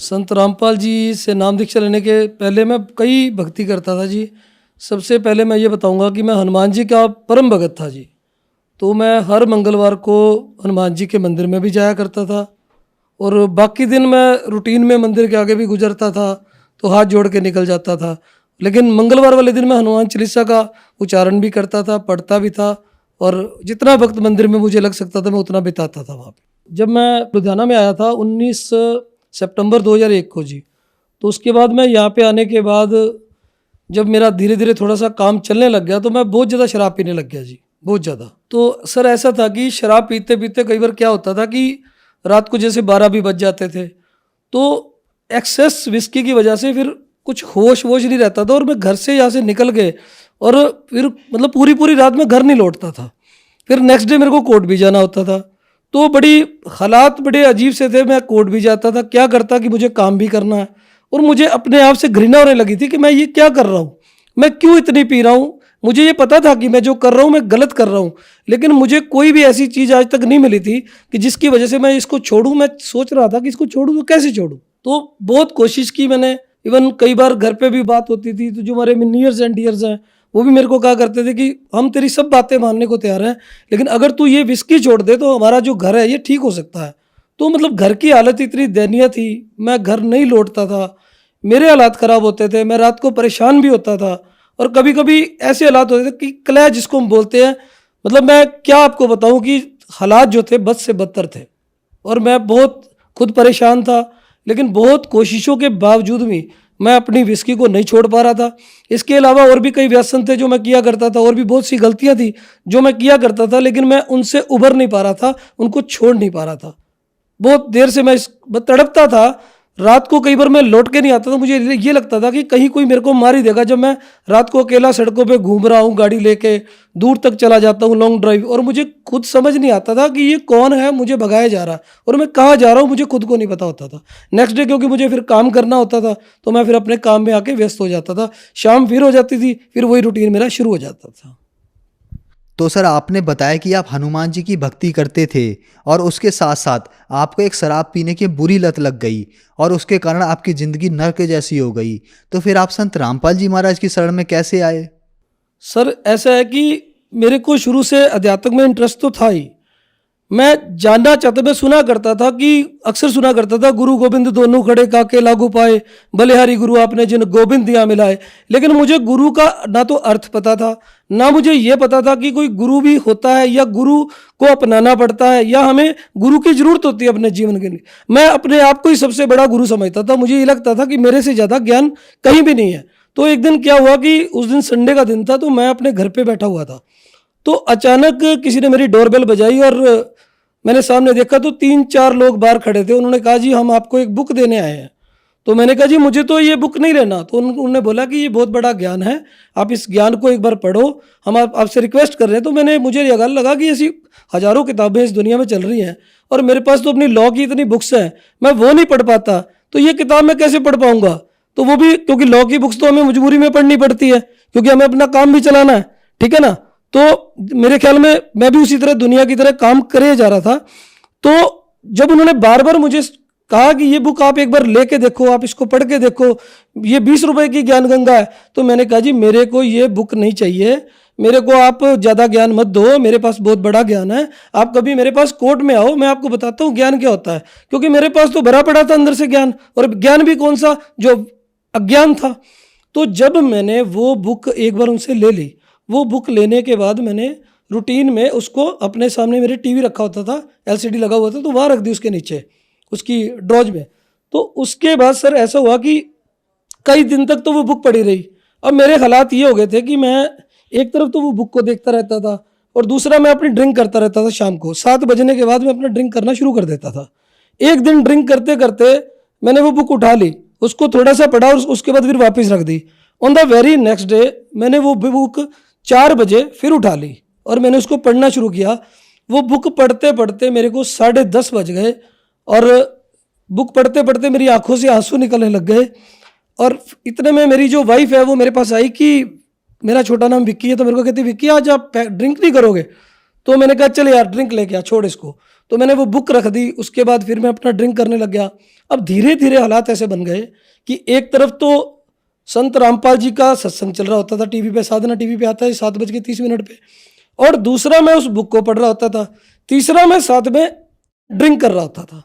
संत रामपाल जी से नाम दीक्षा लेने के पहले मैं कई भक्ति करता था जी। सबसे पहले मैं ये बताऊंगा कि मैं हनुमान जी का परम भगत था जी। तो मैं हर मंगलवार को हनुमान जी के मंदिर में भी जाया करता था और बाकी दिन मैं रूटीन में मंदिर के आगे भी गुजरता था तो हाथ जोड़ के निकल जाता था। लेकिन मंगलवार वाले दिन मैं हनुमान चालीसा का उच्चारण भी करता था, पढ़ता भी था और जितना वक्त मंदिर में मुझे लग सकता था मैं उतना बिताता था वहाँ पे। जब मैं लुधियाना में आया था 19 सितंबर 2001 को जी, तो उसके बाद मैं यहाँ पे आने के बाद जब मेरा धीरे धीरे थोड़ा सा काम चलने लग गया तो मैं बहुत ज़्यादा शराब पीने लग गया जी, बहुत ज़्यादा। तो सर ऐसा था कि शराब पीते पीते कई बार क्या होता था कि रात को जैसे 12 भी बज जाते थे, तो एक्सेस विस्की की वजह से फिर कुछ होश वोश नहीं रहता था और मैं घर से यहाँ से निकल गए और फिर मतलब पूरी रात में घर नहीं लौटता था। फिर नेक्स्ट डे मेरे को कोर्ट भी जाना होता था, तो बड़ी हालात बड़े अजीब से थे। मैं कोर्ट भी जाता था, क्या करता कि मुझे काम भी करना है और मुझे अपने आप से घृणा होने लगी थी कि मैं ये क्या कर रहा हूँ, मैं क्यों इतनी पी रहा हूँ। मुझे ये पता था कि मैं जो कर रहा हूँ मैं गलत कर रहा हूँ, लेकिन मुझे कोई भी ऐसी चीज़ आज तक नहीं मिली थी कि जिसकी वजह से मैं इसको छोड़ूँ। मैं सोच रहा था कि इसको छोड़ूँ तो कैसे छोड़ूँ, तो बहुत कोशिश की मैंने। इवन कई बार घर पे भी बात होती थी तो जो हमारे नियर्स एंड डियर्स हैं वो भी मेरे को कहा करते थे कि हम तेरी सब बातें मानने को तैयार हैं, लेकिन अगर तू ये विस्की छोड़ दे तो हमारा जो घर है ये ठीक हो सकता है। तो मतलब घर की हालत इतनी दयनीय थी, मैं घर नहीं लौटता था, मेरे हालात ख़राब होते थे, मैं रात को परेशान भी होता था और कभी कभी ऐसे हालात होते थे कि कलह जिसको हम बोलते हैं, मतलब मैं क्या आपको बताऊं कि हालात जो थे बद से बदतर थे और मैं बहुत खुद परेशान था। लेकिन बहुत कोशिशों के बावजूद भी मैं अपनी विस्की को नहीं छोड़ पा रहा था। इसके अलावा और भी कई व्यसन थे जो मैं किया करता था और भी बहुत सी गलतियां थी जो मैं किया करता था, लेकिन मैं उनसे उभर नहीं पा रहा था, उनको छोड़ नहीं पा रहा था। बहुत देर से मैं तड़पता था। रात को कई बार मैं लौट के नहीं आता था, मुझे ये लगता था कि कहीं कोई मेरे को मार ही देगा। जब मैं रात को अकेला सड़कों पे घूम रहा हूँ, गाड़ी लेके दूर तक चला जाता हूँ लॉन्ग ड्राइव, और मुझे खुद समझ नहीं आता था कि ये कौन है मुझे भगाया जा रहा है और मैं कहाँ जा रहा हूँ, मुझे खुद को नहीं पता होता था। नेक्स्ट डे क्योंकि मुझे फिर काम करना होता था तो मैं फिर अपने काम में आके व्यस्त हो जाता था। शाम फिर हो जाती थी, फिर वही रूटीन मेरा शुरू हो जाता था। तो सर आपने बताया कि आप हनुमान जी की भक्ति करते थे और उसके साथ साथ आपको एक शराब पीने की बुरी लत लग गई और उसके कारण आपकी ज़िंदगी नर्क जैसी हो गई। तो फिर आप संत रामपाल जी महाराज की शरण में कैसे आए? सर ऐसा है कि मेरे को शुरू से अध्यात्म में इंटरेस्ट तो था ही। मैं जानना चाहता, मैं सुना करता था कि अक्सर सुना करता था गुरु गोविंद दोनों खड़े काके लागू पाए, बलिहारी गुरु आपने जिन गोविंद दिया मिलाए। लेकिन मुझे गुरु का ना तो अर्थ पता था, ना मुझे ये पता था कि कोई गुरु भी होता है या गुरु को अपनाना पड़ता है या हमें गुरु की जरूरत होती है अपने जीवन के लिए। मैं अपने आप को ही सबसे बड़ा गुरु समझता था। मुझे ये लगता था कि मेरे से ज़्यादा ज्ञान कहीं भी नहीं है। तो एक दिन क्या हुआ कि उस दिन संडे का दिन था, तो मैं अपने घर पे बैठा हुआ था, तो अचानक किसी ने मेरी डोरबेल बजाई और मैंने सामने देखा तो 3-4 लोग बाहर खड़े थे। उन्होंने कहा जी हम आपको एक बुक देने आए हैं। तो मैंने कहा जी मुझे तो ये बुक नहीं लेना। तो उन्होंने बोला कि ये बहुत बड़ा ज्ञान है, आप इस ज्ञान को एक बार पढ़ो, हम आपसे रिक्वेस्ट कर रहे हैं। तो मुझे ये लगा कि ऐसी हज़ारों किताबें इस दुनिया में चल रही हैं और मेरे पास तो अपनी लॉ की इतनी बुक्स हैं, मैं वो नहीं पढ़ पाता, तो ये किताब मैं कैसे पढ़ पाऊँगा। तो वो भी क्योंकि लॉ की बुक्स तो हमें मजबूरी में पढ़नी पड़ती है क्योंकि हमें अपना काम भी चलाना है, ठीक है ना। तो मेरे ख्याल में मैं भी उसी तरह दुनिया की तरह काम करे जा रहा था। तो जब उन्होंने बार बार मुझे कहा कि ये बुक आप एक बार लेके देखो, आप इसको पढ़ के देखो, ये 20 रुपए की ज्ञान गंगा है, तो मैंने कहा जी मेरे को ये बुक नहीं चाहिए, मेरे को आप ज़्यादा ज्ञान मत दो, मेरे पास बहुत बड़ा ज्ञान है। आप कभी मेरे पास कोर्ट में आओ, मैं आपको बताता हूँ ज्ञान क्या होता है, क्योंकि मेरे पास तो भरा पड़ा था अंदर से ज्ञान, और ज्ञान भी कौन सा जो अज्ञान था। तो जब मैंने वो बुक एक बार उनसे ले ली, वो बुक लेने के बाद मैंने रूटीन में उसको अपने सामने, मेरे टीवी रखा होता था, एलसीडी लगा हुआ था, तो वहाँ रख दी उसके नीचे, उसकी ड्रॉज में। तो उसके बाद सर ऐसा हुआ कि कई दिन तक तो वो बुक पड़ी रही। अब मेरे हालात ये हो गए थे कि मैं एक तरफ तो वो बुक को देखता रहता था और दूसरा मैं अपनी ड्रिंक करता रहता था। शाम को 7 बजने के बाद मैं अपना ड्रिंक करना शुरू कर देता था। एक दिन ड्रिंक करते करते मैंने वो बुक उठा ली, उसको थोड़ा सा पढ़ा और उसके बाद फिर वापस रख दी। On the very next day मैंने वो बुक 4 बजे फिर उठा ली और मैंने उसको पढ़ना शुरू किया। वो बुक पढ़ते पढ़ते मेरे को 10:30 बज गए और बुक पढ़ते पढ़ते मेरी आंखों से आंसू निकलने लग गए। और इतने में मेरी जो वाइफ है वो मेरे पास आई कि मेरा छोटा नाम विक्की है, तो मेरे को कहती विक्की आज आप ड्रिंक नहीं करोगे। तो मैंने कहा चल यार ड्रिंक लेके आ, छोड़ इसको। तो मैंने वो बुक रख दी, उसके बाद फिर मैं अपना ड्रिंक करने लग गया। अब धीरे धीरे हालात ऐसे बन गए कि एक तरफ तो संत रामपाल जी का सत्संग चल रहा होता था टीवी पे, साधना टीवी पे आता है 7:30 पे, और दूसरा मैं उस बुक को पढ़ रहा होता था, तीसरा मैं साथ में ड्रिंक कर रहा होता था।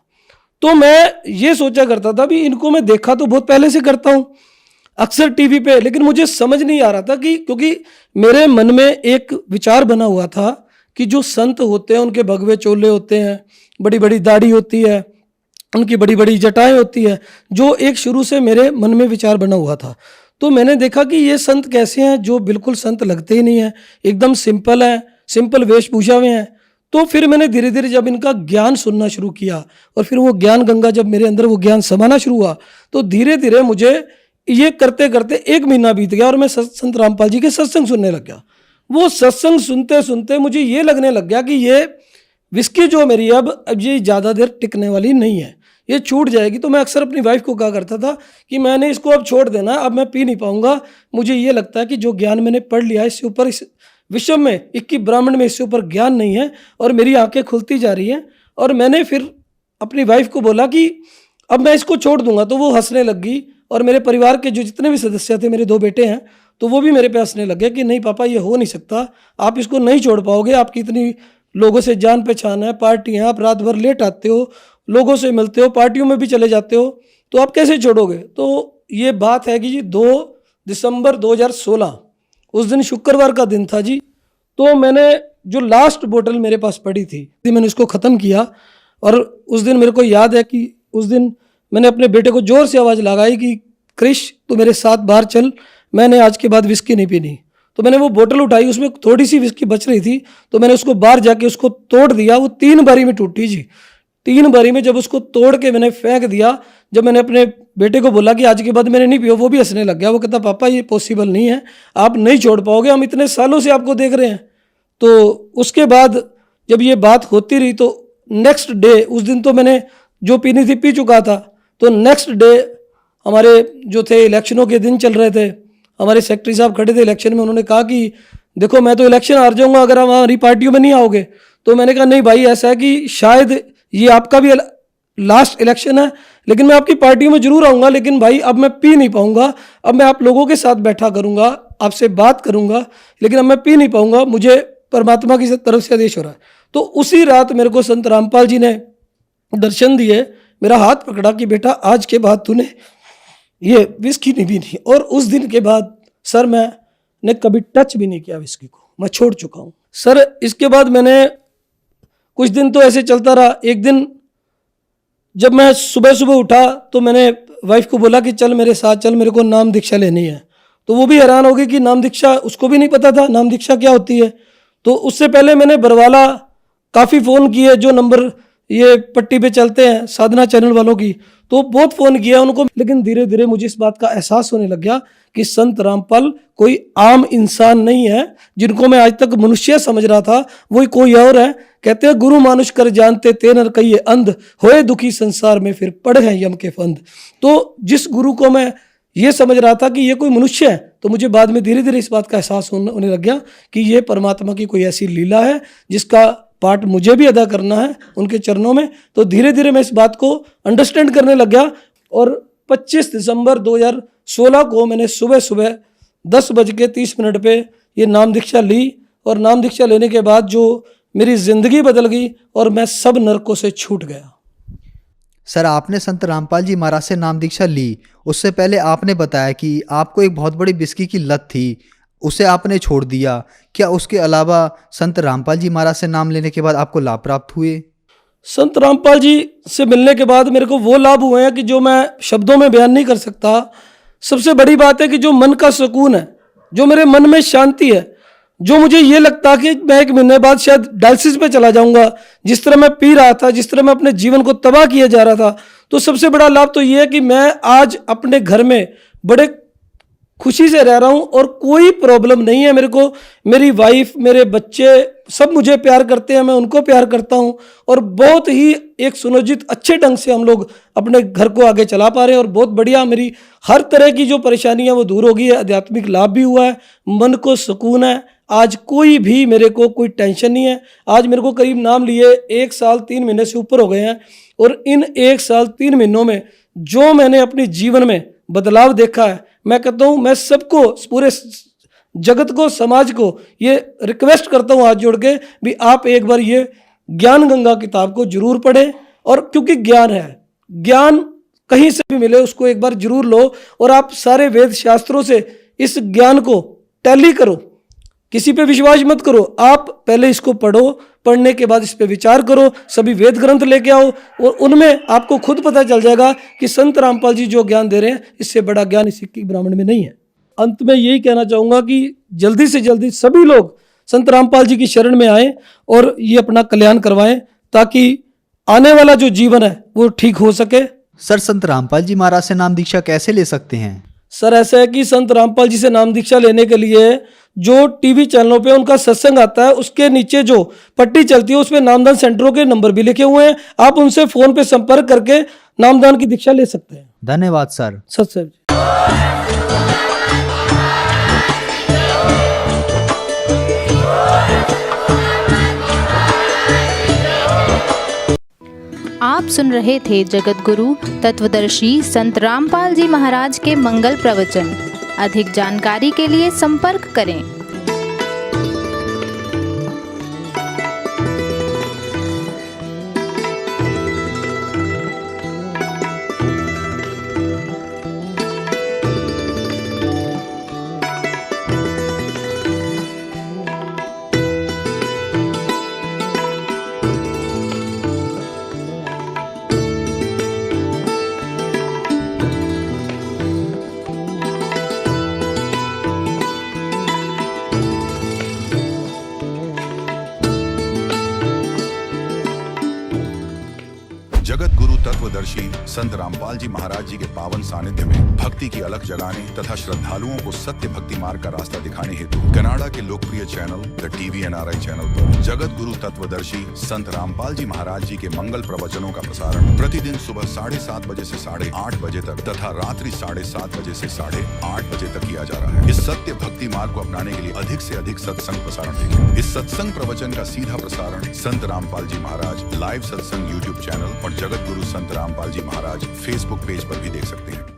तो मैं ये सोचा करता था भी इनको मैं देखा तो बहुत पहले से करता हूँ अक्सर टीवी पे, लेकिन मुझे समझ नहीं आ रहा था कि, क्योंकि मेरे मन में एक विचार बना हुआ था कि जो संत होते हैं उनके भगवे चोले होते हैं, बड़ी बड़ी दाढ़ी होती है, उनकी बड़ी बड़ी जटाएं होती है, जो एक शुरू से मेरे मन में विचार बना हुआ था। तो मैंने देखा कि ये संत कैसे हैं जो बिल्कुल संत लगते ही नहीं है, एकदम सिंपल है, सिंपल वेशभूषा में है। तो फिर मैंने धीरे धीरे जब इनका ज्ञान सुनना शुरू किया और फिर वो ज्ञान गंगा जब मेरे अंदर वो ज्ञान समाना शुरू हुआ, तो धीरे धीरे मुझे ये करते करते 1 महीना बीत गया और मैं संत रामपाल जी के सत्संग सुनने लग गया। वो सत्संग सुनते सुनते मुझे ये लगने लग गया कि ये विस्की जो मेरी अब ये ज़्यादा देर टिकने वाली नहीं है, ये छूट जाएगी। तो मैं अक्सर अपनी वाइफ को कहा करता था कि मैंने इसको अब छोड़ देना, अब मैं पी नहीं पाऊंगा। मुझे ये लगता है कि जो ज्ञान मैंने पढ़ लिया इससे ऊपर, इस विश्व में 21 ब्राह्मण में इससे ऊपर ज्ञान नहीं है, और मेरी आंखें खुलती जा रही हैं। और मैंने फिर अपनी वाइफ को बोला कि अब मैं इसको छोड़ दूंगा, तो वो हंसने लग गई। और मेरे परिवार के जो जितने भी सदस्य थे, मेरे 2 बेटे हैं, तो वो भी मेरे पे हंसने लगे कि नहीं पापा ये हो नहीं सकता, आप इसको नहीं छोड़ पाओगे, आपकी इतनी लोगों से जान पहचान है, पार्टी है, आप रात भर लेट आते हो, लोगों से मिलते हो, पार्टियों में भी चले जाते हो, तो आप कैसे छोड़ोगे। तो ये बात है कि जी 2 दिसंबर 2016 उस दिन शुक्रवार का दिन था जी। तो मैंने जो लास्ट बोतल मेरे पास पड़ी थी मैंने उसको ख़त्म किया। और उस दिन मेरे को याद है कि उस दिन मैंने अपने बेटे को ज़ोर से आवाज़ लगाई कि क्रिश तू मेरे साथ बाहर चल, मैंने आज के बाद विस्की नहीं पीनी। तो मैंने वो बोतल उठाई, उसमें थोड़ी सी विस्की बच रही थी, तो मैंने उसको बाहर जाके उसको तोड़ दिया। वो 3 बारी में टूटी जी, 3 बारी में जब उसको तोड़ के मैंने फेंक दिया, जब मैंने अपने बेटे को बोला कि आज के बाद मैंने नहीं पिया, वो भी हंसने लग गया। वो कहता पापा ये पॉसिबल नहीं है, आप नहीं छोड़ पाओगे, हम इतने सालों से आपको देख रहे हैं। तो उसके बाद जब ये बात होती रही तो नेक्स्ट डे, उस दिन तो मैंने जो पीनी थी पी चुका था, तो नेक्स्ट डे हमारे जो थे इलेक्शनों के दिन चल रहे थे, हमारे सेक्रेटरी साहब खड़े थे इलेक्शन में, उन्होंने कहा कि देखो मैं तो इलेक्शन हार जाऊंगा अगर आप हमारी पार्टियों में नहीं आओगे। तो मैंने कहा नहीं भाई, ऐसा है कि शायद ये आपका भी लास्ट इलेक्शन है, लेकिन मैं आपकी पार्टियों में जरूर आऊँगा, लेकिन भाई अब मैं पी नहीं पाऊँगा। अब मैं आप लोगों के साथ बैठा करूँगा, आपसे बात करूँगा, लेकिन अब मैं पी नहीं पाऊँगा, मुझे परमात्मा की तरफ से आदेश हो रहा है। तो उसी रात मेरे को संत रामपाल जी ने दर्शन दिए, मेरा हाथ पकड़ा कि बेटा आज के बाद तूने ये विस्की नहीं पीनी। और उस दिन के बाद सर मैंने कभी टच भी नहीं किया विस्की को, मैं छोड़ चुका हूँ सर। इसके बाद मैंने कुछ दिन तो ऐसे चलता रहा। एक दिन जब मैं सुबह सुबह उठा तो मैंने वाइफ को बोला कि चल मेरे साथ चल, मेरे को नाम दीक्षा लेनी है। तो वो भी हैरान हो गई कि नाम दीक्षा, उसको भी नहीं पता था नाम दीक्षा क्या होती है। तो उससे पहले मैंने बरवाला काफ़ी फ़ोन किए, जो नंबर ये पट्टी पे चलते हैं साधना चैनल वालों की, तो बहुत फ़ोन किया उनको। लेकिन धीरे धीरे मुझे इस बात का एहसास होने लग गया कि संत रामपाल कोई आम इंसान नहीं है। जिनको मैं आज तक मनुष्य समझ रहा था वही कोई और है। कहते हैं गुरु मानुष कर जानते ते नर कहिए अंध, होए दुखी संसार में फिर पड़े हैं यम के फंद। तो जिस गुरु को मैं ये समझ रहा था कि ये कोई मनुष्य है, तो मुझे बाद में धीरे धीरे इस बात का एहसास होने लग गया कि ये परमात्मा की कोई ऐसी लीला है जिसका पार्ट मुझे भी अदा करना है उनके चरणों में। तो धीरे धीरे मैं इस बात को अंडरस्टैंड करने लग गया। और 25 दिसंबर 2016 को मैंने सुबह सुबह 10:30 पे ये नाम दीक्षा ली। और नाम दीक्षा लेने के बाद जो मेरी ज़िंदगी बदल गई और मैं सब नरकों से छूट गया। सर, आपने संत रामपाल जी महाराज से नाम दीक्षा ली, उससे पहले आपने बताया कि आपको एक बहुत बड़ी विस्की की लत थी, उसे आपने छोड़ दिया। क्या उसके अलावा संत रामपाल जी महाराज से नाम लेने के बाद आपको लाभ प्राप्त हुए? संत रामपाल जी से मिलने के बाद मेरे को वो लाभ हुए हैं कि जो मैं शब्दों में बयान नहीं कर सकता। सबसे बड़ी बात है कि जो मन का सुकून है, जो मेरे मन में शांति है, जो मुझे ये लगता कि मैं 1 महीने बाद शायद डायलिसिस पे चला जाऊंगा, जिस तरह मैं पी रहा था, जिस तरह मैं अपने जीवन को तबाह किया जा रहा था। तो सबसे बड़ा लाभ तो ये है कि मैं आज अपने घर में बड़े खुशी से रह रहा हूं और कोई प्रॉब्लम नहीं है मेरे को। मेरी वाइफ, मेरे बच्चे सब मुझे प्यार करते हैं, मैं उनको प्यार करता हूं और बहुत ही एक सुनियोजित अच्छे ढंग से हम लोग अपने घर को आगे चला पा रहे हैं। और बहुत बढ़िया, मेरी हर तरह की जो परेशानी है वो दूर हो गई है। आध्यात्मिक लाभ भी हुआ है, मन को सुकून है। आज कोई भी मेरे को कोई टेंशन नहीं है। आज मेरे को करीब नाम लिए 1 साल 3 महीने से ऊपर हो गए हैं और इन 1 साल 3 महीनों में जो मैंने अपने जीवन में बदलाव देखा है, मैं कहता हूँ मैं सबको, पूरे जगत को, समाज को ये रिक्वेस्ट करता हूँ हाथ जोड़ के भी आप एक बार ये ज्ञान गंगा किताब को जरूर पढ़ें। और क्योंकि ज्ञान है, ज्ञान कहीं से भी मिले उसको एक बार जरूर लो और आप सारे वेद शास्त्रों से इस ज्ञान को टैली करो। किसी पे विश्वास मत करो, आप पहले इसको पढ़ो, पढ़ने के बाद इस पे विचार करो, सभी वेद ग्रंथ लेके आओ और उनमें आपको खुद पता चल जाएगा कि संत रामपाल जी जो ज्ञान दे रहे हैं इससे बड़ा ज्ञान इस सिक्की ब्राह्मण में नहीं है। अंत में यही कहना चाहूँगा कि जल्दी से जल्दी सभी लोग संत रामपाल जी की शरण में आए और ये अपना कल्याण करवाएं ताकि आने वाला जो जीवन है वो ठीक हो सके। सर, संत रामपाल जी महाराज से नाम दीक्षा कैसे ले सकते हैं? सर, ऐसा है कि संत रामपाल जी से नाम दीक्षा लेने के लिए जो टीवी चैनलों पे उनका सत्संग आता है उसके नीचे जो पट्टी चलती है उसमें नामदान सेंटरों के नंबर भी लिखे हुए हैं। आप उनसे फोन पे संपर्क करके नामदान की दीक्षा ले सकते हैं। धन्यवाद सर। सत्संग। आप सुन रहे थे जगत गुरु तत्वदर्शी संत रामपाल जी महाराज के मंगल प्रवचन। अधिक जानकारी के लिए संपर्क करें। तत्वदर्शी संत रामपाल जी महाराज जी के पावन सानिध्य में भक्ति की अलख जगाने तथा श्रद्धालुओं को सत्य भक्ति मार्ग का रास्ता दिखाने हेतु कनाडा के लोकप्रिय channel the TV NRI channel पर जगत गुरु तत्वदर्शी संत रामपाल जी महाराज जी के मंगल प्रवचनों का प्रसारण प्रतिदिन सुबह 7:30 बजे से 8:30 बजे तक तथा रात्रि 7:30 बजे से 8:30 बजे तक किया जा रहा है। इस सत्य भक्ति मार्ग को अपनाने के लिए अधिक से अधिक सत्संग प्रसारण देखें। इस सत्संग प्रवचन का सीधा प्रसारण संत रामपाल जी महाराज लाइव सत्संग YouTube चैनल और जगत गुरु संत रामपाल जी महाराज Facebook पेज पर भी देख सकते हैं।